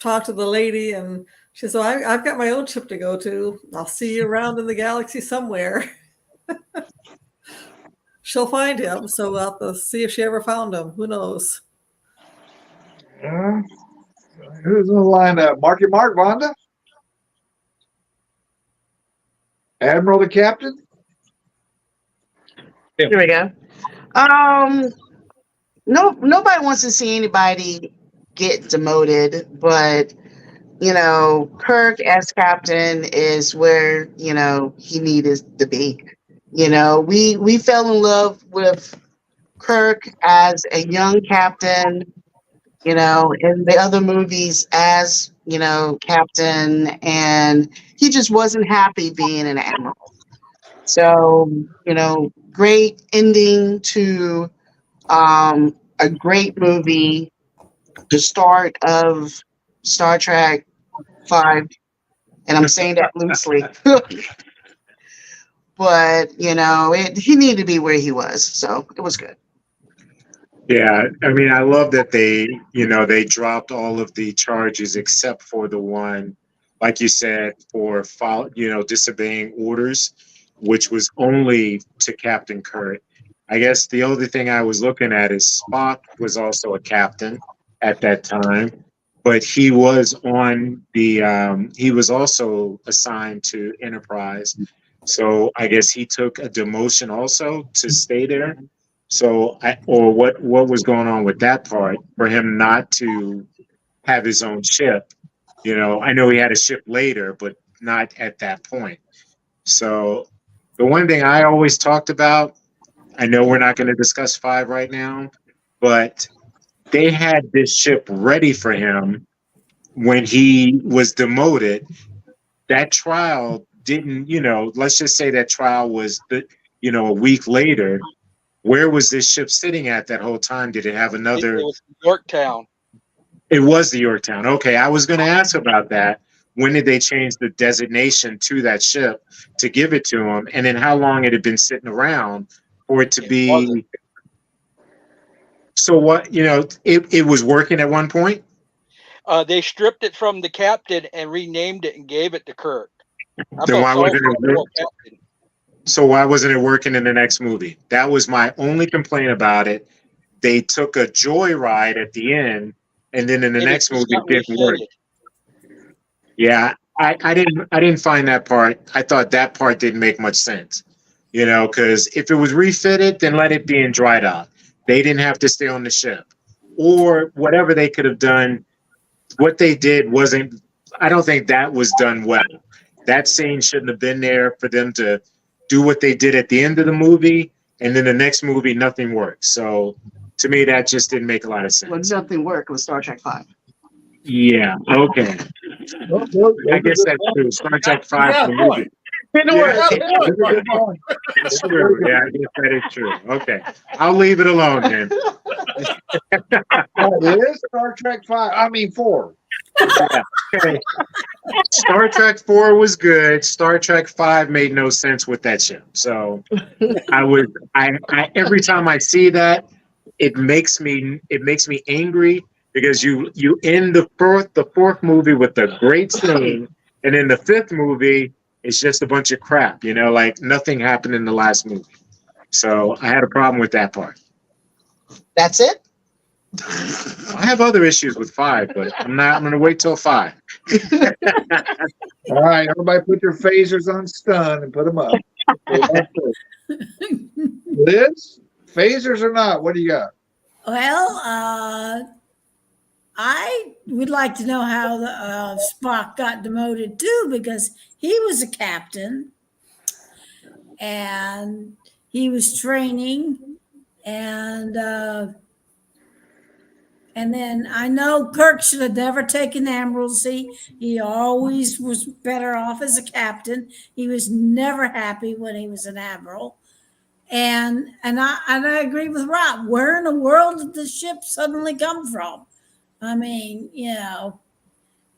talk to the lady, and she said, I've got my own ship to go to. I'll see you around in the galaxy somewhere. She'll find him, so we'll have to see if she ever found him. Who knows? Who's in the lineup? Marky Mark, Vonda? Admiral the captain? Here we go. Nobody wants to see anybody get demoted, but Kirk as captain is where he needed to be. We fell in love with Kirk as a young captain. you know, in the other movies as, you know, captain, and he just wasn't happy being an admiral. So, you know, great ending to a great movie, the start of Star Trek 5, and I'm saying that loosely. But, you know, he needed to be where he was, so it was good. Yeah, I mean, I love that they dropped all of the charges except for the one, like you said, for disobeying orders, which was only to Captain Kirk. I guess the other thing I was looking at is Spock was also a captain at that time, but he was he was also assigned to Enterprise. So I guess he took a demotion also to stay there. So, what was going on with that part for him not to have his own ship? You know, I know he had a ship later, but not at that point. So, the one thing I always talked about, I know we're not going to discuss 5 right now, but they had this ship ready for him when he was demoted. That trial didn't, let's just say that trial was, a week later. Where was this ship sitting at that whole time? Did it have another? It was Yorktown. It was the Yorktown. Okay, I was going to ask about that. When did they change the designation to that ship to give it to him? And then how long it had been sitting around for it to be? Wasn't. So what, it was working at one point? They stripped it from the captain and renamed it and gave it to Kirk. Then why wasn't it working? So why wasn't it working in the next movie? That was my only complaint about it. They took a joyride at the end, and then in the next movie it didn't work. Yeah, I didn't find that part. I thought that part didn't make much sense. Because if it was refitted, then let it be in dry dock. They didn't have to stay on the ship. Or whatever they could have done. What they did wasn't, I don't think that was done well. That scene shouldn't have been there for them to do what they did at the end of the movie, and then the next movie, nothing worked. So to me, that just didn't make a lot of sense. Well, nothing worked with Star Trek 5. Yeah, okay. I guess that's true. Star Trek 5 the movie. That's true. Yeah, I guess that is true. Okay. I'll leave it alone then. It is Star Trek 4. Yeah. Okay. Star Trek 4 was good. Star Trek 5 made no sense with that ship. So I every time I see that, it makes me angry because you end the fourth movie with a great scene, and in the fifth movie it's just a bunch of crap, like nothing happened in the last movie. So I had a problem with that part. That's it? I have other issues with 5, but I'm going to wait till 5. All right, everybody put your phasers on stun and put them up. Liz, phasers or not? What do you got? Well, I would like to know how Spock got demoted too, because he was a captain and he was training, and then I know Kirk should have never taken Admiralty. He always was better off as a captain. He was never happy when he was an admiral. And I agree with Rob. Where in the world did the ship suddenly come from? I mean,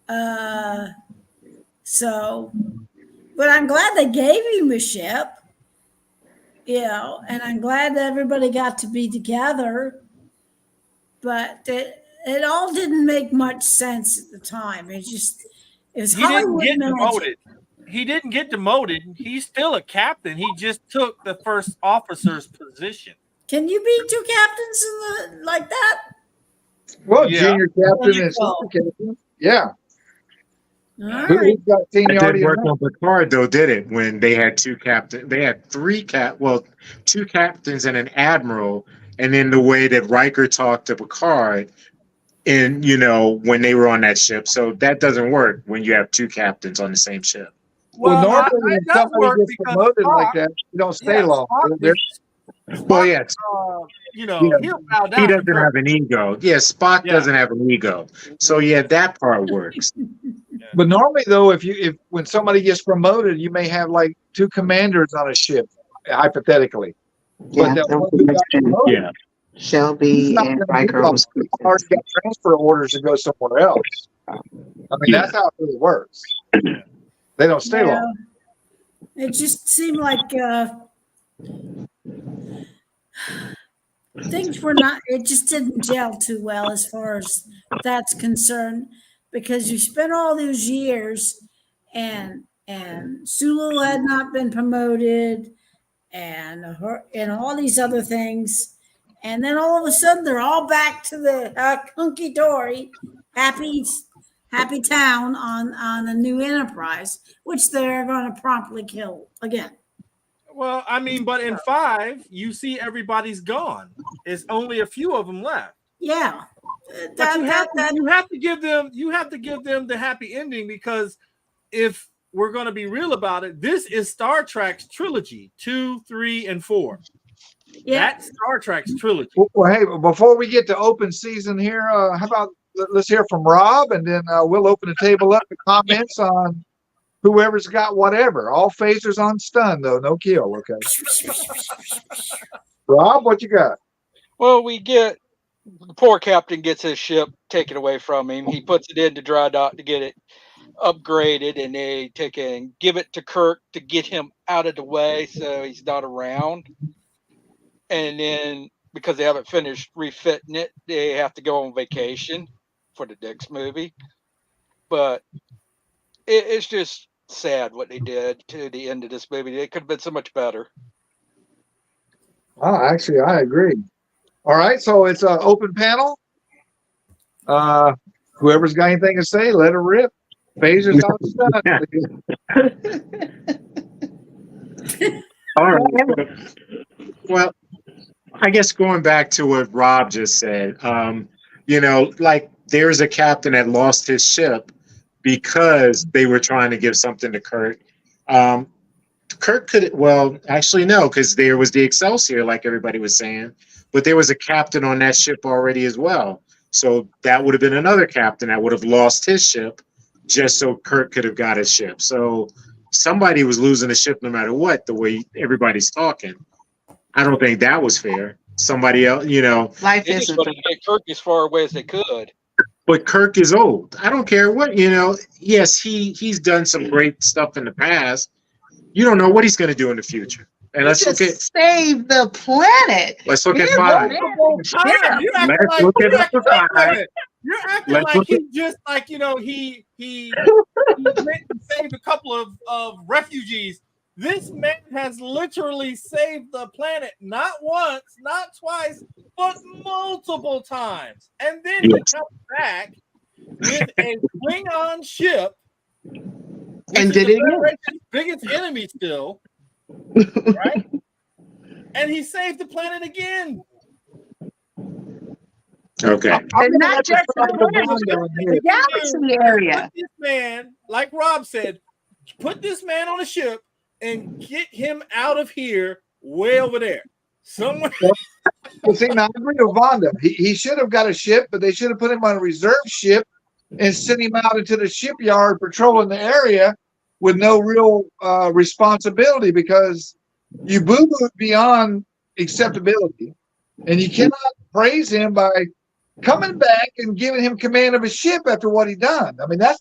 but I'm glad they gave him a ship, and I'm glad that everybody got to be together. But it all didn't make much sense at the time. It was Hollywood magic. He didn't get demoted. He's still a captain. He just took the first officer's position. Can you be 2 captains like that? Well, Yeah. junior captain and assistant captain. Yeah. All right. Who's got It didn't seniority? work on Picard though, did it? When they had 2 captains, they had 2 captains and an admiral, and then the way that Riker talked to Picard, and when they were on that ship. So that doesn't work when you have 2 captains on the same ship. Well, normally it when does work somebody gets because promoted like Spock- that, you don't stay yeah, long. Spock They're- Well, yeah, you know, Yeah. he'll bow down. He to doesn't Kirk. have an ego. Yeah, Spock Yeah. doesn't have an ego. So yeah, that part works. But normally, though, if when somebody gets promoted, you may have like 2 commanders on a ship, hypothetically. Yeah, But that one was who got next gen. promoted, Yeah. he's Shelby not and going to Riker be was already got transfer orders to go somewhere else. I mean, Yeah. that's how it really works. They don't stay Yeah. long. It just seemed like things were not, it just didn't gel too well as far as that's concerned, because you spent all those years and Sulu had not been promoted and all these other things. And then all of a sudden they're all back to the hunky dory, happy town on the new Enterprise, which they're going to promptly kill again. Well, I mean, but in 5, you see everybody's gone. It's only a few of them left. Yeah. But you have to give them the happy ending, because if we're going to be real about it, this is Star Trek's trilogy, 2, 3, and 4. Yeah. That's Star Trek's trilogy. Well, hey, before we get to open season here, how about let's hear from Rob, and then we'll open the table up to comments on whoever's got whatever. All phasers on stun, though, no kill. Okay. Rob, what you got? Well, the poor captain gets his ship taken away from him. He puts it into dry dock to get it upgraded, and they take it and give it to Kirk to get him out of the way so he's not around. And then because they haven't finished refitting it, they have to go on vacation for the next movie. But it's just sad what they did to the end of this movie. It could have been so much better. Oh, actually, I agree. All right, so it's an open panel. Whoever's got anything to say, let it rip. Phasers on stun. All right. Well, I guess going back to what Rob just said, like there's a captain that lost his ship because they were trying to give something to Kirk. Kirk could, actually no, because there was the Excelsior, like everybody was saying, but there was a captain on that ship already as well. So that would have been another captain that would have lost his ship just so Kirk could have got his ship. So somebody was losing a ship no matter what, the way everybody's talking. I don't think that was fair. Somebody else, Life They just isn't. wanted to get Kirk as far away as they could. But Kirk is old. I don't care what, yes, he's done some great stuff in the past. You don't know what he's going to do in the future. And let's look at save the planet. let's look at Yeah, 5. man. You acting Let's like- look you at acting number like- 5. You're acting Let's like look he just like he went and saved a couple of refugees. This man has literally saved the planet not once, not twice, but multiple times. And then he Yes. comes back with a Klingon ship, which And is did the it again. Federation's biggest enemy still, right? And he saved the planet again. Okay. And not just the galaxy area. Put this man, like Rob said, put this man on a ship and get him out of here, way over there, somewhere. Well, see, now I agree with Vonda. He should have got a ship, but they should have put him on a reserve ship and sent him out into the shipyard patrolling the area with no real responsibility, because you boo-booed beyond acceptability, and you cannot praise him by coming back and giving him command of a ship after what he done. I mean, that's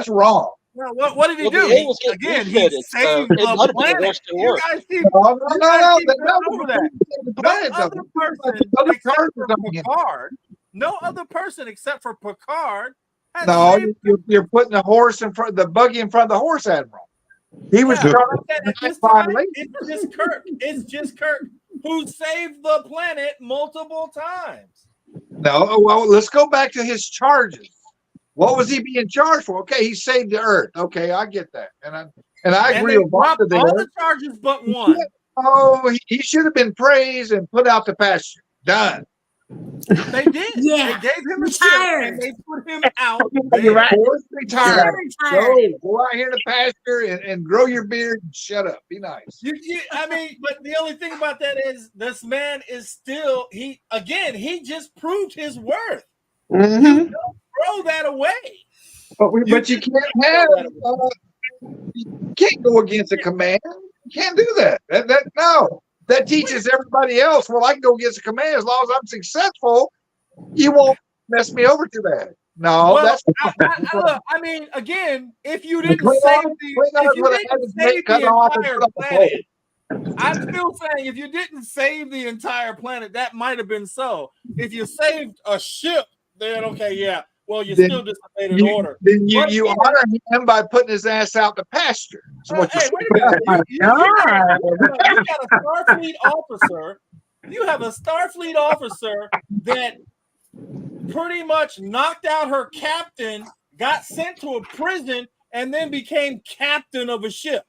wrong. Well, what did he Well, do? the aliens get Again, he refitted, so saved it might the have been planet. worse than You worse. guys keep, No, you guys keep going over that. No other person except for Picard has No, saved you're putting the horse in front, the buggy in front of the horse admiral. He was Yeah, trying but to at this time, it's just Kirk who saved the planet multiple times. No, well, let's go back to his charges. What was he being charged for? Okay, he saved the Earth. Okay, I get that, and I agree they with dropped Vonda there. all the charges but one. Oh, he should have been praised and put out to pasture. Done. They did. Yeah. They gave him a ship Retired. and they put him out. You're right. Forced retired. Retired. Go out here in the pasture and grow your beard and shut up. Be nice. I mean, but the only thing about that is this man is still he just proved his worth. Mhm. Don't throw that away. But you can't have. You can't go against a command. You can't do that. No. That teaches everybody else. Well, I can go against a command as long as I'm successful. You won't mess me over too bad. No, Well, that's look, I mean, again, if you didn't Klingons- save Klingons would have had his neck cut off and put up a pole. I'm still saying if you didn't save the entire planet, that might have been so. If you saved a ship, then okay, yeah. Well, you Then still disobeyed an order. Then you But again, honor him by putting his ass out to pasture. So what hey, you wait a minute. You got a Starfleet officer. You have a Starfleet officer that pretty much knocked out her captain, got sent to a prison, and then became captain of a ship.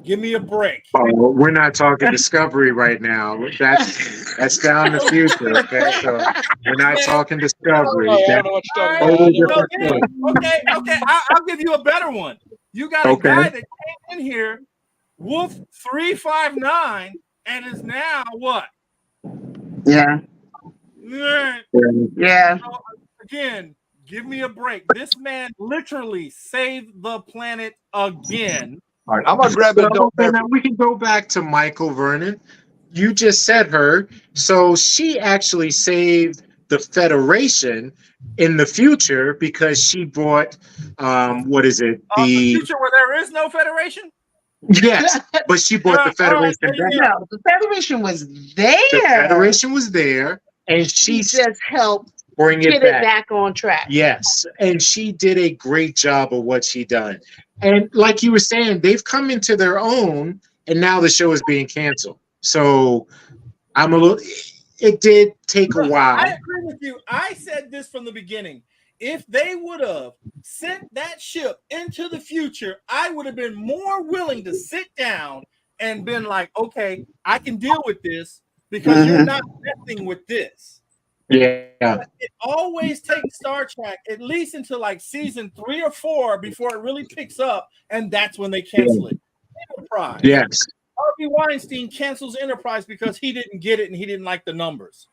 Give me a break. Oh, we're not talking Discovery right now. That's down the future. Okay, so we're not talking Discovery. Oh, I That- don't know what you're All talking right. about. Okay. I'll give you a better one. You got a Okay. guy that came in here, Wolf 359, and is now what? Yeah. Yeah. So, again, give me a break. This man literally saved the planet again. All right, I'm gonna grab it. So, now we can go back to Michael Vernon. You just said her, so she actually saved the Federation in the future because she brought what is it? The The future where there is no Federation? yes, but she brought the Federation back. No, the Federation was there. The Federation was there, and She she just helped bring get it it back. back on track. Yes, and she did a great job of what she done. And like you were saying, they've come into their own, and now the show is being canceled. So I'm a little. It did take a while. I agree with you. I said this from the beginning. If they would have sent that ship into the future, I would have been more willing to sit down and been like, okay, I can deal with this because you're not messing with this. Yeah. But it always takes Star Trek at least until like season 3 or 4 before it really picks up, and that's when they cancel it. Enterprise. Yes. Harvey Weinstein cancels Enterprise because he didn't get it and he didn't like the numbers.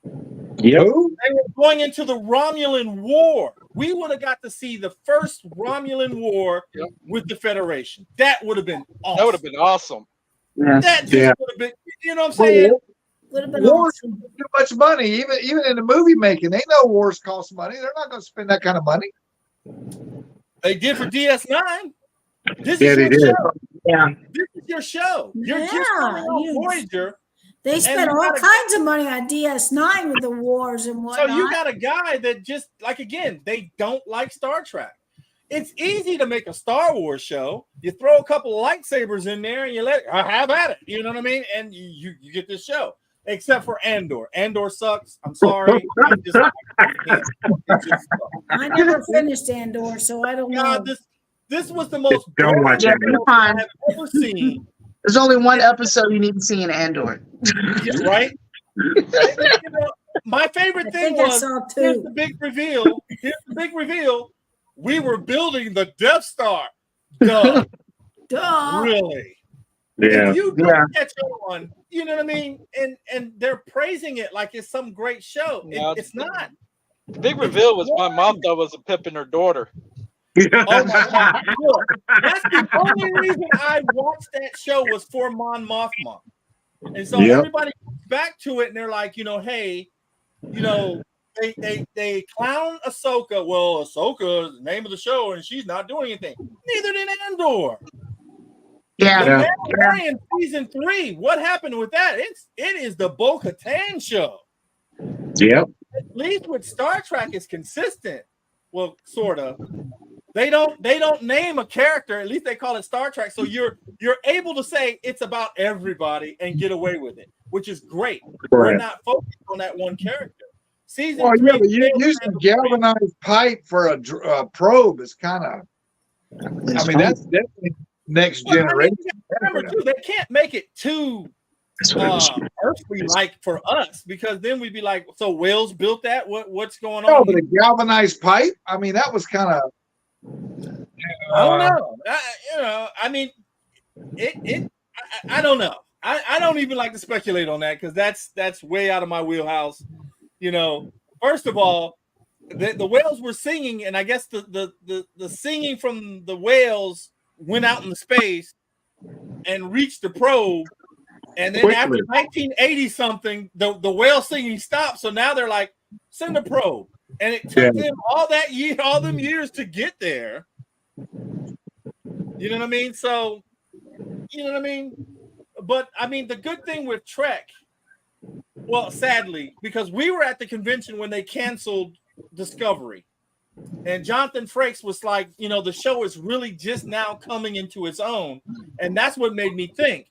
Yep. They were going into the Romulan War. We would have got to see the first Romulan War with the Federation. That would have been awesome. That would have been awesome. That just Yeah. would have been, you know what I'm saying? Would have been Wars awesome. too much money, even in the movie making. They know wars cost money. They're not going to spend that kind of money. They did for DS9. This Yeah, is they your did. show. Yeah. This is your show. You're just Yeah, coming on you- Voyager. They spent you all gotta- kinds of money on DS9 with the wars and So whatnot. you got a guy that just like again, they don't like Star Trek. It's easy to make a Star Wars show. You throw a couple of lightsabers in there and you let have at it. You know what I mean? And you get this show. Except for Andor. Andor sucks. I'm sorry. I'm just, it just sucks. I never finished Andor, so I don't know. God, this was the most Don't watch Yeah, it. you're fine. I've ever seen. There's only one episode you need to see in Andor. Yeah, right? You know, my favorite I thing think I was saw here's two. the big reveal. Here's the big reveal. We were building the Death Star. Duh. Duh. Really? Yeah. If you don't Yeah. catch on, you know what I mean? And they're praising it like it's some great show. No, It's not. The big reveal was my mom thought was a Pip and her daughter. Oh my God. Look, that's the only reason I watched that show was for Mon Mothma. And so Yep. everybody comes back to it and they're like, hey, they clown Ahsoka. Well, Ahsoka is the name of the show and she's not doing anything. Neither did Andor. Yeah. The Mandalorian season 3. What happened with that? It is the Bo-Katan show. Yep. At least with Star Trek, it's consistent. Well, sort of. They don't name a character. At least they call it Star Trek. So you're able to say it's about everybody and get away with it, which is great. We're Correct. not focused on that one character. Season Well, 3. yeah, but using galvanized pipe for a probe is kind of. I mean, that's definitely next Well, I mean, generation. remember too, they can't make it too That's what it was. earthly like for us, because then we'd be like, so Wales built that? What's going No, on but here? a galvanized pipe. I mean, that was kind of. I don't know. I mean, I don't know. I don't even like to speculate on that because that's way out of my wheelhouse. First of all, the whales were singing, and I guess the singing from the whales went out into space and reached the probe, and then after 1980 something, the whale singing stopped. So now they're like, send a probe, and it took them all them years to get there. You know what I mean? So, you know what I mean? But I mean, the good thing with Trek, well, sadly, because we were at the convention when they canceled Discovery, and Jonathan Frakes was like, the show is really just now coming into its own, and that's what made me think.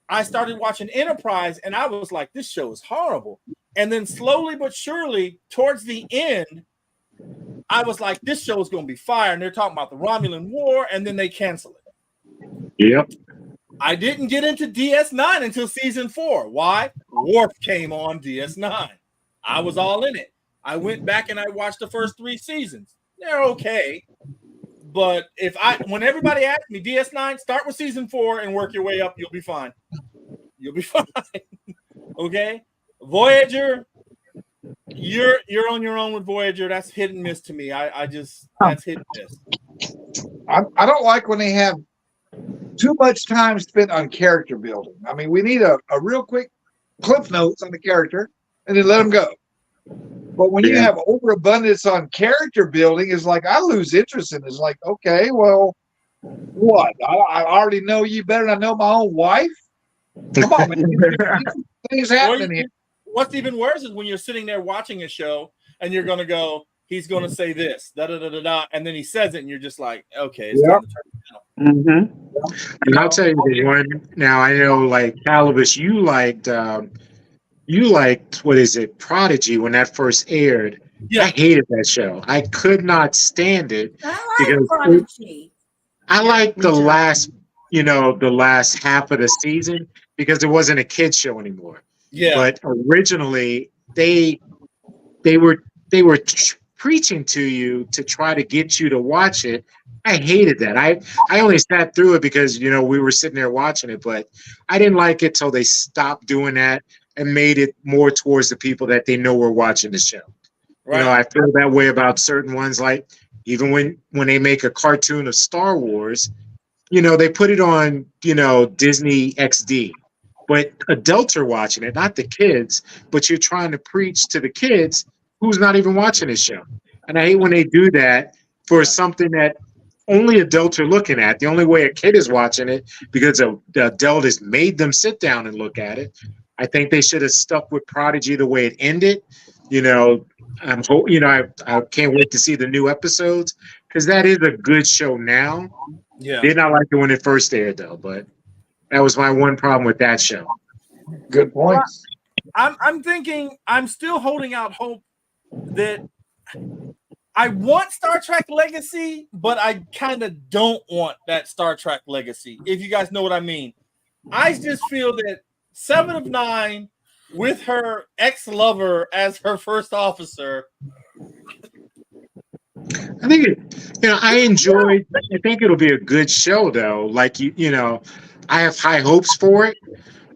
I started watching Enterprise, and I was like, this show is horrible. And then slowly but surely, towards the end, I was like, this show is going to be fire, and they're talking about the Romulan War, and then they cancel it. Yep. I didn't get into DS9 until season 4. Why? Worf came on DS9. I was all in it. I went back and I watched the first 3 seasons. They're okay. But when everybody asks me, DS9, start with season 4 and work your way up, you'll be fine. You'll be fine. Okay? Voyager, you're on your own with Voyager. That's hit and miss to me. That's hit and miss. I don't like when they have too much time spent on character building. I mean, we need a real quick cliff notes on the character and then let them go. But when you have overabundance on character building, it's like I lose interest in it. It's like, okay, well, what? I already know you better than I know my own wife. Come on, man. Things happening here. What's even worse is when you're sitting there watching a show and you're going to go, he's going to say this, da-da-da-da-da, and then he says it, and you're just like, okay, it's time to turn it down. Mm-hmm. And I'll tell you the one. Now I know, like Calibus, you liked what is it, Prodigy, when that first aired. I hated that show. I could not stand it. I like Prodigy. I liked the last half of the season because it wasn't a kid show anymore. Yeah. But originally they were preaching to you to try to get you to watch it. I hated that. I only sat through it because we were sitting there watching it, but I didn't like it till they stopped doing that and made it more towards the people that they know were watching the show. Right. I feel that way about certain ones, like even when they make a cartoon of Star Wars, they put it on, Disney XD. But adults are watching it, not the kids, but you're trying to preach to the kids who's not even watching this show. And I hate when they do that for something that only adults are looking at. The only way a kid is watching it because the adult has made them sit down and look at it. I think they should have stuck with Prodigy the way it ended. I can't wait to see the new episodes because that is a good show now. Yeah. Did not like it when it first aired though, but that was my one problem with that show. Good points. I'm thinking, I'm still holding out hope that I want Star Trek Legacy, but I kind of don't want that Star Trek Legacy, if you guys know what I mean. I just feel that 7 of 9 with her ex-lover as her first officer. I think I think it'll be a good show though. Like I have high hopes for it,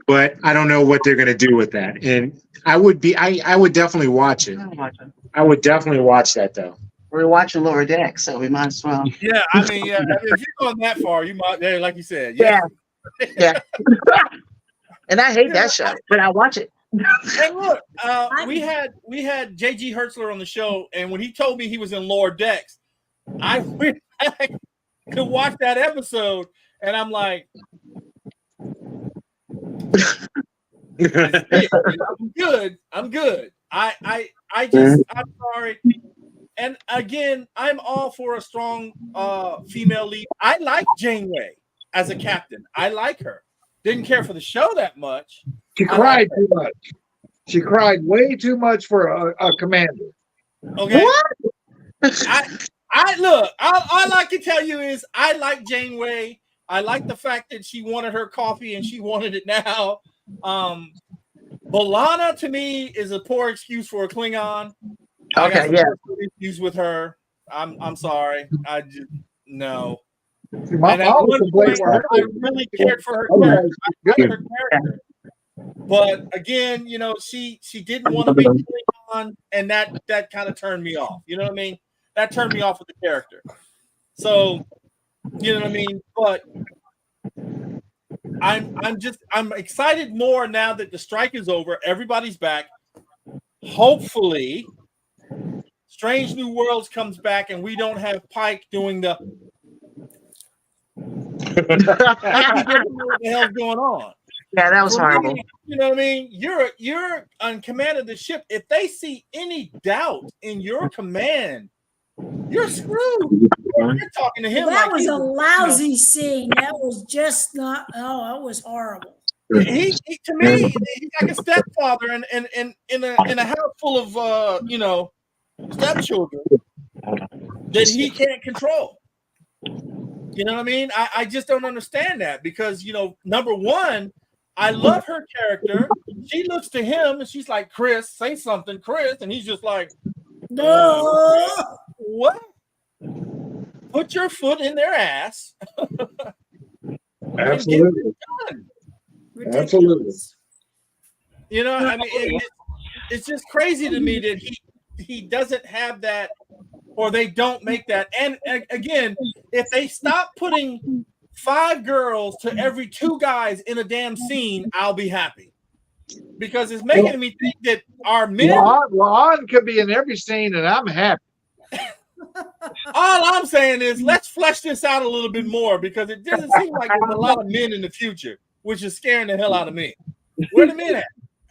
but I don't know what they're going to do with that. And I would definitely watch it. I would definitely watch that though. We're watching Lower Deck, so we might as well. Yeah, I mean, if you're going that far, you might, like you said. Yeah. And I hate that show, but I watch it. Hey, look, we had J.G. Hertzler on the show, and when he told me he was in Lower Decks, I went back to watch that episode, and I'm like, I'm good. I'm sorry. And again, I'm all for a strong female lead. I like Janeway as a captain. I like her. Didn't care for the show that much. She cried too much. She cried way too much for a commander. Okay. What? I look. All I can tell you is I like Janeway. I like the fact that she wanted her coffee and she wanted it now. B'Elanna to me is a poor excuse for a Klingon. I got Okay, some yeah. personal issues with her. I'm sorry. I just no. See, my And at only one complaint point, with her I is- really cared for her Otherwise, character. she's I liked good. her character. But again, you know, she didn't want to be Klingon, and that kind of turned me off. You know what I mean? That turned me off with the character. So, you know what I mean? But I'm excited more now that the strike is over. Everybody's back. Hopefully, Strange New Worlds comes back and we don't have Pike doing the what the hell's going on. Yeah, that was For me, horrible. you know what I mean? You're on command of the ship. If they see any doubt in your command, you're screwed. You're talking to him That like was he's a you know, lousy scene. That was just not. Oh, it was horrible. he to me he's like a stepfather in a house full of you know, stepchildren that he can't control. You know what I mean? I just don't understand that because, you know, number one, I love her character. She looks to him and she's like, Chris, say something, Chris. And he's just like, No. what? Put your foot in their ass. Absolutely. Absolutely. You know, I mean, it's just crazy to me that he doesn't have that, or they don't make that. And again, if they stop putting 5 girls to every 2 guys in a damn scene, I'll be happy. Because it's making me think that our men. Lon could be in every scene, and I'm happy. All I'm saying is let's flesh this out a little bit more because it doesn't seem like there's a lot of men in the future, which is scaring the hell out of me. Where the men at?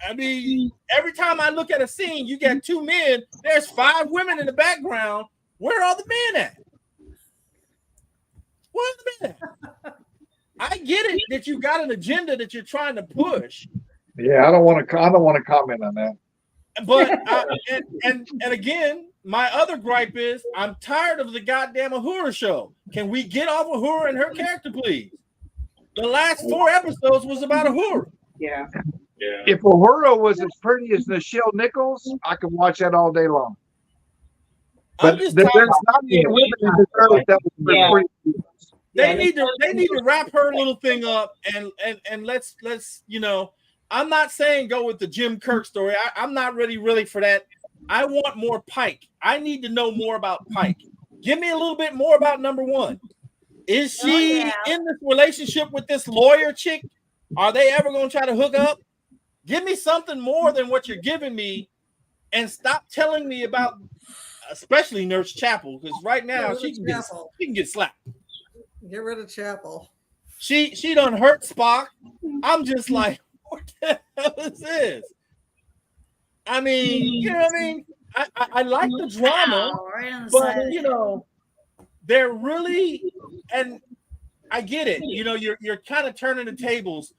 I mean, every time I look at a scene, you got 2 men. There's 5 women in the background. Where are the men at? Where are the men at? I get it that you got an agenda that you're trying to push. Yeah, I don't want to comment on that. But and again, my other gripe is I'm tired of the goddamn Uhura show. Can we get off Uhura and her character, please? The last 4 episodes was about Uhura. Yeah. Yeah. If Uhura was as pretty as Nichelle Nichols, I could watch that all day long. I'm But just there's tired. not many women in this earth that was Yeah. pretty. They need to wrap her little thing up and let's you know. I'm not saying go with the Jim Kirk story. I'm not really for that. I want more Pike. I need to know more about Pike. Give me a little bit more about number 1. Is she in this relationship with this lawyer chick? Are they ever going to try to hook up? Give me something more than what you're giving me, and stop telling me about, especially Nurse Chapel, because right now she can get slapped. Get rid of Chapel. She done hurt Spock. I'm just like, what the hell is this? I mean, you know what I mean? I like the drama, but you know, they're really, and I get it. You know, you're kind of turning the tables,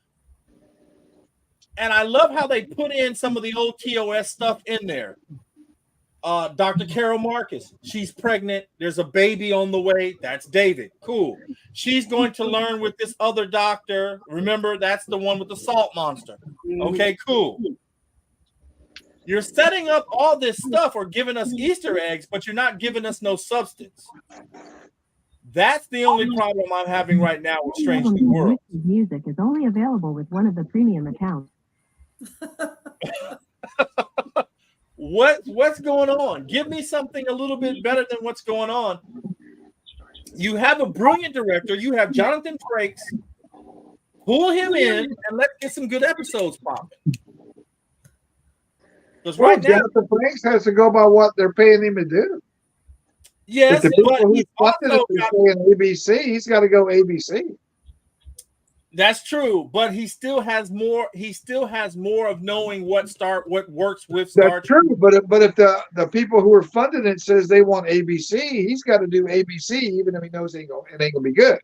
and I love how they put in some of the old TOS stuff in there. Dr. Carol Marcus, she's pregnant. There's a baby on the way. That's David. Cool. She's going to learn with this other doctor. Remember, that's the one with the salt monster. Okay, cool. You're setting up all this stuff or giving us Easter eggs, but you're not giving us no substance. That's the only problem I'm having right now with Strange New Worlds. Music is only available with one of the premium accounts. What's going on? Give me something a little bit better than what's going on. You have a brilliant director. You have Jonathan Frakes. Pull him in and let's get some good episodes popping. Because right now, Jonathan Frakes has to go by what they're paying him to do. yes, If the people but who he's funded also it got, are saying ABC, he's got to go ABC. that's true, but he still has more. He still has more of knowing what works with Star That's Trek. true, but if the people who are funding it says they want ABC, he's got to do ABC, even if he knows it ain't gonna be good.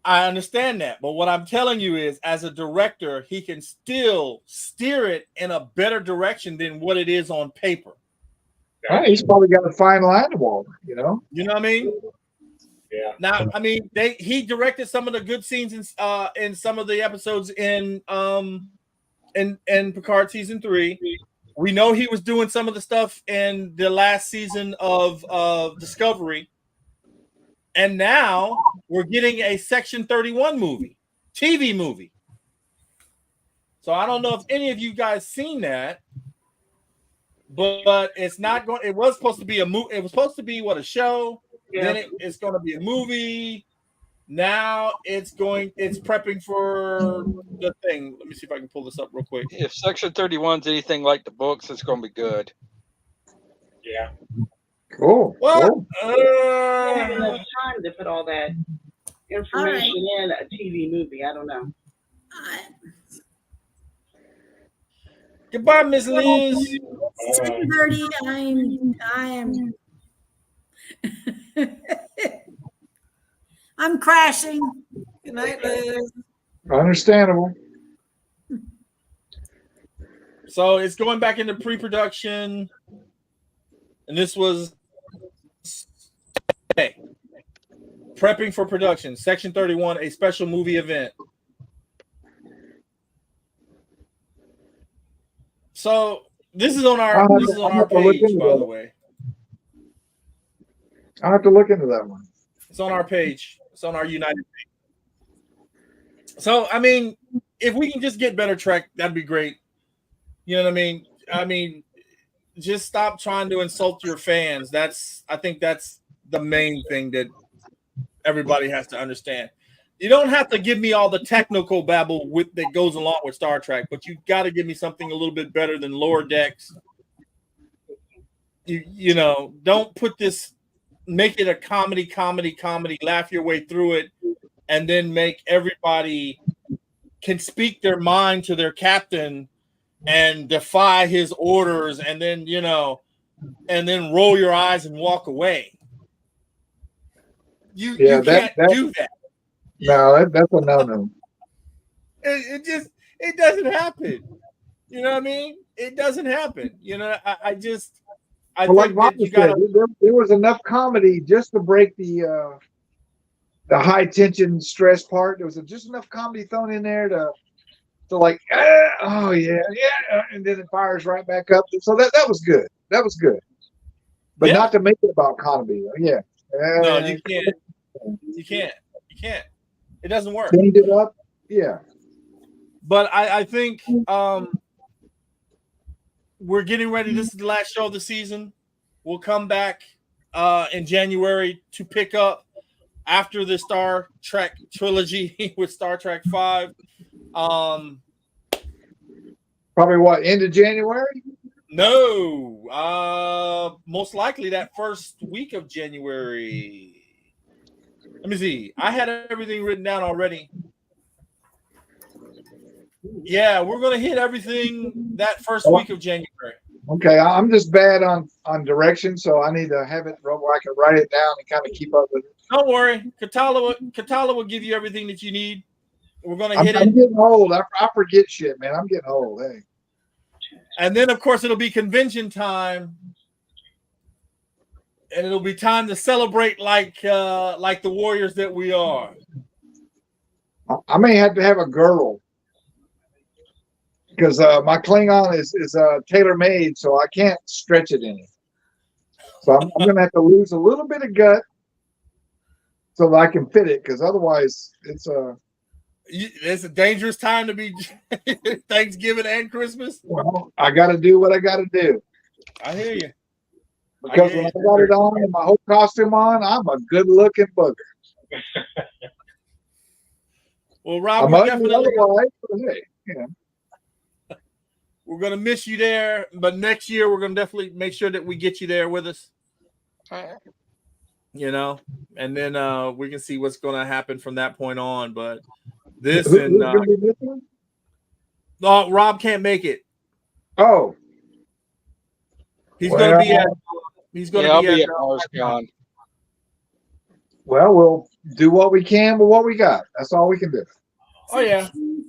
I understand that, but what I'm telling you is, as a director, he can still steer it in a better direction than what it is on paper. Right, he's probably got a fine line to walk, you know. You know what I mean? Yeah. Now, I mean, he directed some of the good scenes in some of the episodes in Picard season 3. We know he was doing some of the stuff in the last season of Discovery. And now we're getting a Section 31 movie, TV movie. So I don't know if any of you guys seen that, but it's not going. It was supposed to be a movie. It was supposed to be a show. Yeah. Then it's going to be a movie. Now it's prepping for the thing. Let me see if I can pull this up real quick. If Section 31's anything like the books, it's going to be good. Yeah. Cool. Well, I don't have enough time to put all that information in a TV movie. I don't know. Goodbye, Miss Liz. 7:30. I am. I'm crashing. Good night, Liz. Understandable. So it's going back into pre-production, and this was prepping for production. Section 31, a special movie event. So this is on our page, by the way. I'll have to look into that one. It's on our page. It's on our United page. So I mean, if we can just get better Trek, that'd be great. You know what I mean? I mean, just stop trying to insult your fans. I think that's the main thing that everybody has to understand. You don't have to give me all the technical babble that goes along with Star Trek, but you got to give me something a little bit better than Lower Decks. You know, don't put this. Make it a comedy. Laugh your way through it, and then make everybody can speak their mind to their captain and defy his orders, and then and then roll your eyes and walk away. You can't do that. No, that's a no-no. It doesn't happen. You know what I mean? It doesn't happen. You know, I like Bobby said, there was enough comedy just to break the high tension stress part. There was just enough comedy thrown in there to like, oh yeah, and then it fires right back up. So that was good. That was good, but not to make it about comedy. Yeah. No, you can't. You can't. It doesn't work. Change it up. Yeah. But I think we're getting ready. This is the last show of the season. We'll come back in January to pick up after the Star Trek trilogy with Star Trek 5. Probably what, end of January? No. Most likely that first week of January. Let me see. I had everything written down already. Yeah, we're going to hit everything that first week of January. Okay, I'm just bad on direction, so I need to have it where I can write it down and kind of keep up with it. Don't worry. Katala will give you everything that you need. We're going to hit it. I'm getting old. I forget shit, man. I'm getting old. Hey. And then, of course, it'll be convention time. And it'll be time to celebrate like the warriors that we are. I may have to have a girdle because my Klingon is tailor-made, so I can't stretch it any. So I'm going to have to lose a little bit of gut so that I can fit it, because otherwise it's a dangerous time to be Thanksgiving and Christmas. Well, I got to do what I got to do. I hear you. Because when I got it on and my whole costume on, I'm a good-looking bugger. Well, Rob, I'm definitely we're going to miss you there, but next year we're going to definitely make sure that we get you there with us. You know, and then we can see what's going to happen from that point on. But this Rob can't make it. Oh, he's going to be at. He's going to be at MarsCon. Well, we'll do what we can with what we got. That's all we can do. Oh yeah.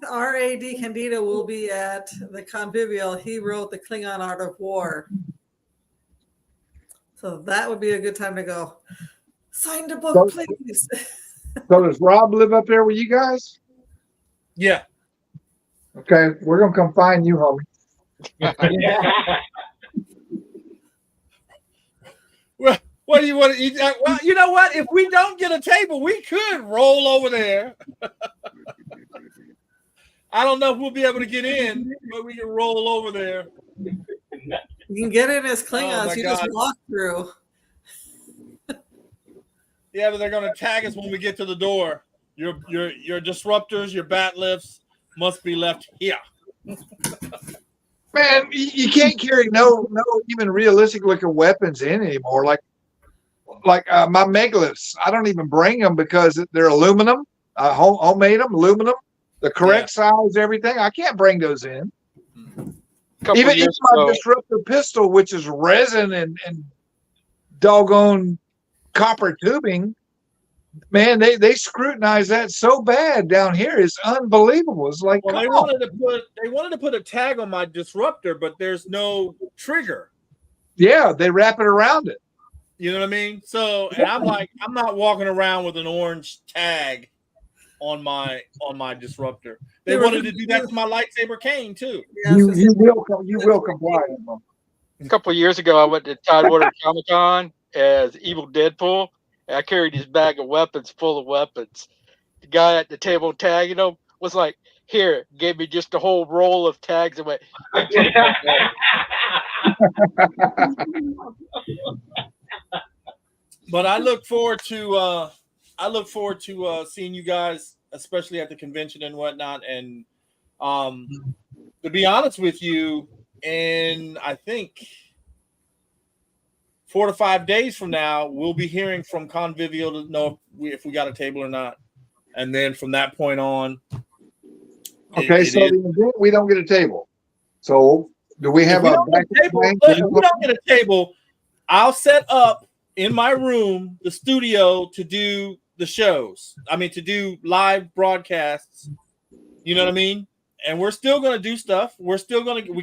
R.A.D. Candida will be at the Convivial. He wrote the Klingon Art of War. So that would be a good time to go. Sign the book, So- please. So does Rob live up there with you guys? Yeah. Okay, we're gonna come find you, homie. Well, what do you want to eat? Well, you know what? If we don't get a table, we could roll over there. I don't know if we'll be able to get in, but we can roll over there. You can get in as Klingons. my You just God. walk through. Yeah, but they're going to tag us when we get to the door. Your disruptors, your bat lifts must be left here. Man, you can't carry no even realistic looking weapons in anymore. Like my megaliths, I don't even bring them because they're aluminum. Homemade them, aluminum, the correct size, everything. I can't bring those in. Even my disruptor pistol, which is resin and doggone copper tubing, man, they scrutinize that so bad down here. It's unbelievable. It's like, Well, they wanted to put a tag on my disruptor, but there's no trigger. Yeah, they wrap it around it. You know what I mean? So, and I'm like, I'm not walking around with an orange tag on my disruptor. They wanted to do that to my lightsaber cane too. You will comply. A couple of years ago, I went to Tidewater Comic Con as Evil Deadpool. And I carried his bag of weapons full of weapons. The guy at the table tagging them was like, "Here," gave me just a whole roll of tags and went. But I look forward to seeing you guys, especially at the convention and whatnot. And to be honest with you, in I think 4 to 5 days from now, we'll be hearing from Convivial to know if we got a table or not. And then from that point on. Okay, so the event, we don't get a table. So do we have if we a don't get a table? Look, if we don't get a table, I'll set up in my room the studio to do the shows. I mean, to do live broadcasts. You know what I mean? And we're still going to do stuff. We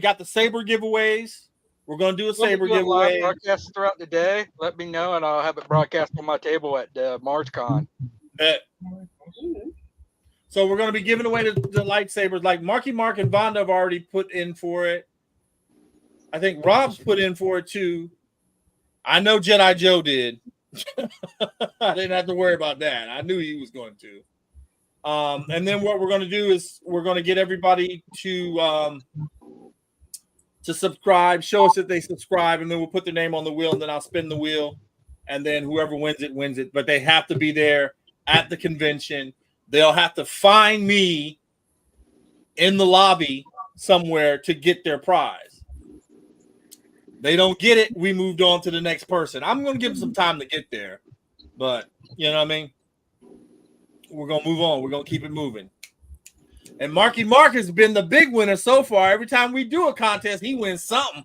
got the Saber giveaways. We're going to do a Saber giveaway. Broadcast throughout the day. Let me know, and I'll have it broadcast on my table at MarsCon. So we're going to be giving away the lightsabers. Like Marky Mark and Vonda have already put in for it. I think Rob's put in for it too. I know Jedi Joe did. I didn't have to worry about that. I knew he was going to. And then what we're going to do is we're going to get everybody to subscribe, show us that they subscribe, and then we'll put their name on the wheel, and then I'll spin the wheel, and then whoever wins it, wins it. But they have to be there at the convention. They'll have to find me in the lobby somewhere to get their prize. They don't get it, we moved on to the next person. I'm going to give them some time to get there, but you know what I mean? We're going to move on. We're going to keep it moving. And Marky Mark has been the big winner so far. Every time we do a contest, he wins something.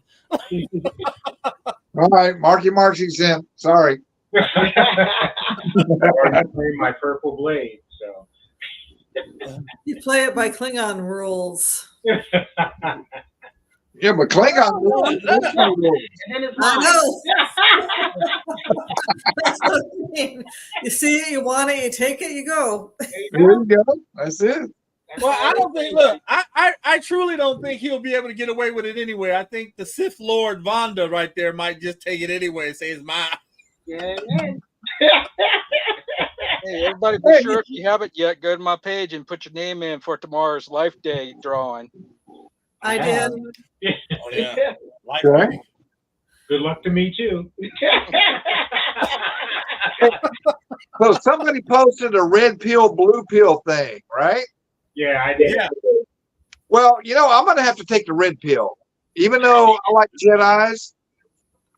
All right, Marky Mark's exempt. Sorry. I played my purple blade, so. You play it by Klingon rules. Yeah, but Klingon. I know. That's what I mean. You see it, you want it, you take it, you go. There you go. That's it. Well, I don't think. Look, I truly don't think he'll be able to get away with it anyway. I think the Sith Lord Vonda right there might just take it anyway and say it's mine. Yeah. Hey, everybody, be sure if you haven't yet, go to my page and put your name in for tomorrow's Life Day drawing. I did. Oh, yeah. Okay. Good luck to me too. So somebody posted a red pill, blue pill thing, right? Yeah, I did. Yeah. Well, I'm going to have to take the red pill, even though I like Jedis.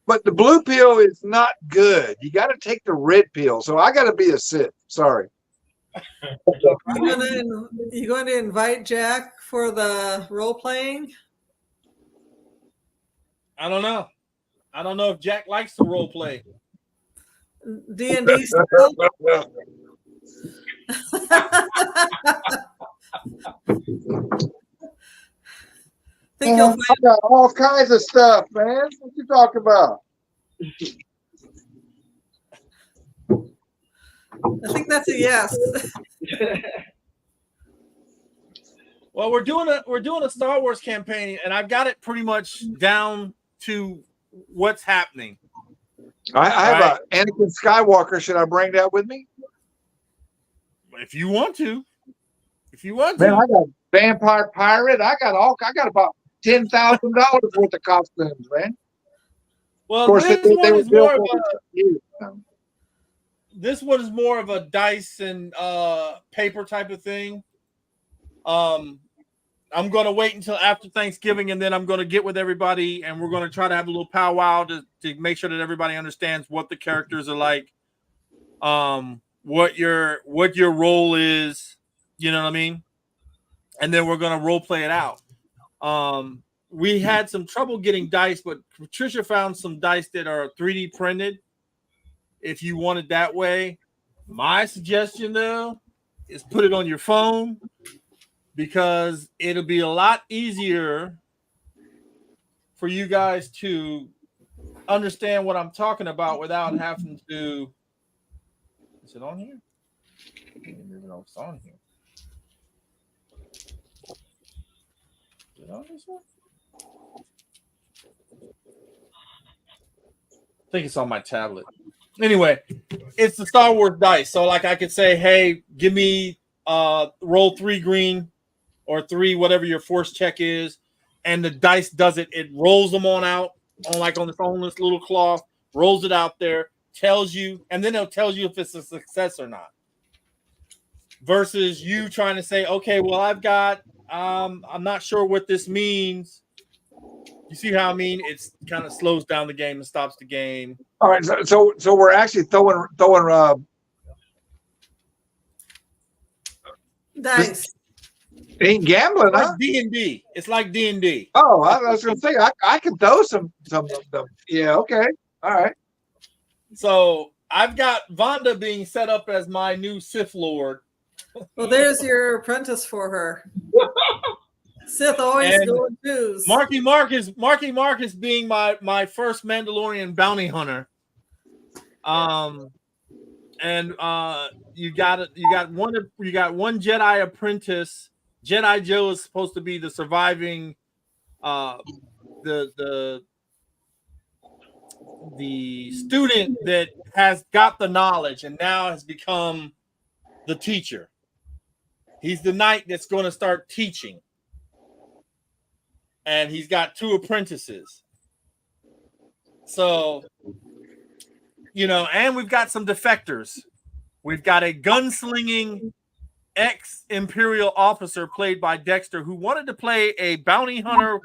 But the blue pill is not good. You got to take the red pill. So I got to be a Sith. Sorry. You going to invite Jack for the role playing? I don't know. I don't know if Jack likes to role play. D&D stuff? Man, I got all kinds of stuff, man. What you talking about? I think that's a yes. Well, we're doing a Star Wars campaign, and I've got it pretty much down to what's happening. I have a Anakin Skywalker. Should I bring that with me? If you want to. Man, I got vampire pirate. I got about $10,000 worth of costumes, man. Well, Of course, this they one were is more built of for a years. this one is more of a dice and paper type of thing. I'm going to wait until after Thanksgiving, and then I'm going to get with everybody, and we're going to try to have a little powwow to make sure that everybody understands what the characters are like, what your role is, you know what I mean? And then we're going to role play it out. We had some trouble getting dice, but Patricia found some dice that are 3D printed. If you want it that way, my suggestion though is put it on your phone, because it'll be a lot easier for you guys to understand what I'm talking about without having to. Is it on here? I don't even know if it's on here. Is it on this one? I think it's on my tablet. Anyway, it's the Star Wars dice. So like I could say, hey, give me roll 3 green or 3, whatever your force check is, and the dice does it. It rolls them on out on this little cloth, rolls it out there, tells you, and then it'll tell you if it's a success or not. Versus you trying to say, okay, well, I've got I'm not sure what this means. You see how I mean? It's kind of slows down the game and stops the game. All right, so we're actually throwing Dice. ain't gambling, It's huh? like D&D. It's like D&D. Oh, I was gonna say I could throw some of them. Yeah, okay, all right. So I've got Vonda being set up as my new Sith Lord. Well, there's your apprentice for her. Sith always And go in twos. Marky Mark is being my first Mandalorian bounty hunter. And you got one Jedi apprentice. Jedi Joe is supposed to be the surviving the student that has got the knowledge and now has become the teacher. He's the knight that's going to start teaching. And he's got 2 apprentices. So, and we've got some defectors. We've got a gunslinging ex-Imperial officer played by Dexter who wanted to play a bounty hunter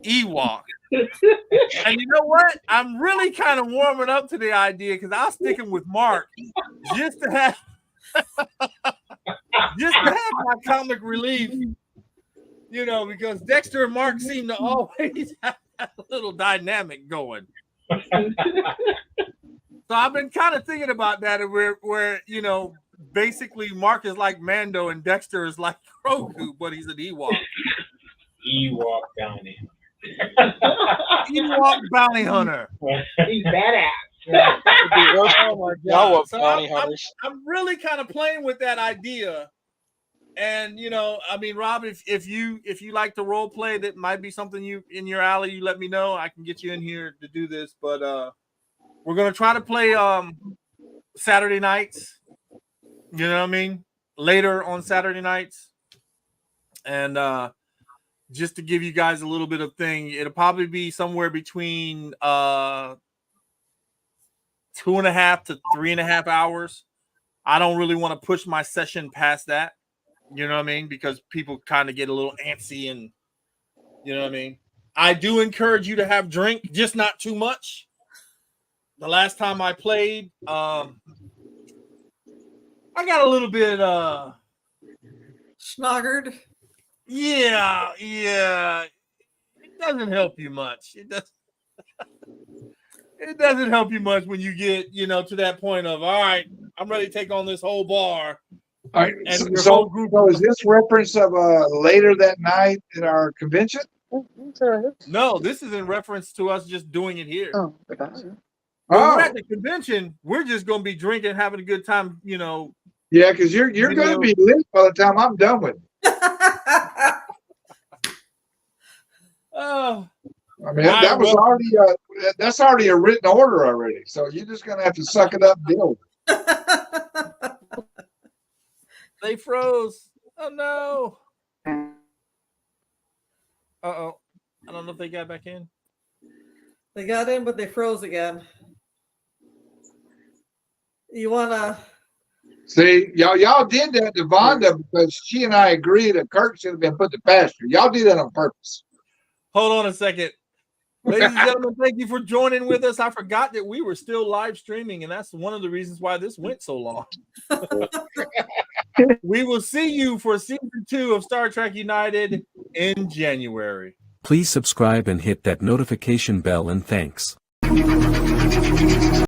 Ewok. And you know what? I'm really kind of warming up to the idea because I'll stick him with Mark just to have my comic relief. Because Dexter and Mark seem to always have a little dynamic going. So I've been kind of thinking about that, where basically Mark is like Mando and Dexter is like Grogu, but he's an Ewok. Ewok bounty. Ewok bounty hunter. He's badass. Oh my God. So bounty hunters. I'm really kind of playing with that idea. And Rob, if you like to role play, that might be something you in your alley. You let me know. I can get you in here to do this. But we're gonna try to play Saturday nights. You know what I mean? Later on Saturday nights, and just to give you guys a little bit of thing, it'll probably be somewhere between 2.5 to 3.5 hours. I don't really want to push my session past that. You know what I mean? Because people kind of get a little antsy and, you know what I mean? I do encourage you to have drink, just not too much. The last time I played, I got a little bit Schnoggered. Yeah. It doesn't help you much. It doesn't help you much when you get, to that point of, all right, I'm ready to take on this whole bar. All right. And your So whole group is this reference of later that night at our convention? No, this is in reference to us just doing it here. Oh, When we're Oh, at the convention, we're just gonna be drinking, having a good time, you know. yeah, because you're going to be lit by the time I'm done with it. Oh, I mean, that was already that's already a written order already. So you're just going to have to suck it up, and deal with it. they froze. Oh no. Uh-oh. I don't know if they got back in. They got in, but they froze again. You wanna? See, y'all did that to Vonda because she and I agreed that Kirk should have been put to pasture. Y'all did that on purpose. Hold on a second. Ladies and gentlemen, thank you for joining with us. I forgot that we were still live streaming, and that's one of the reasons why this went so long. We will see you for season 2 of Star Trek United in January. Please subscribe and hit that notification bell, and thanks.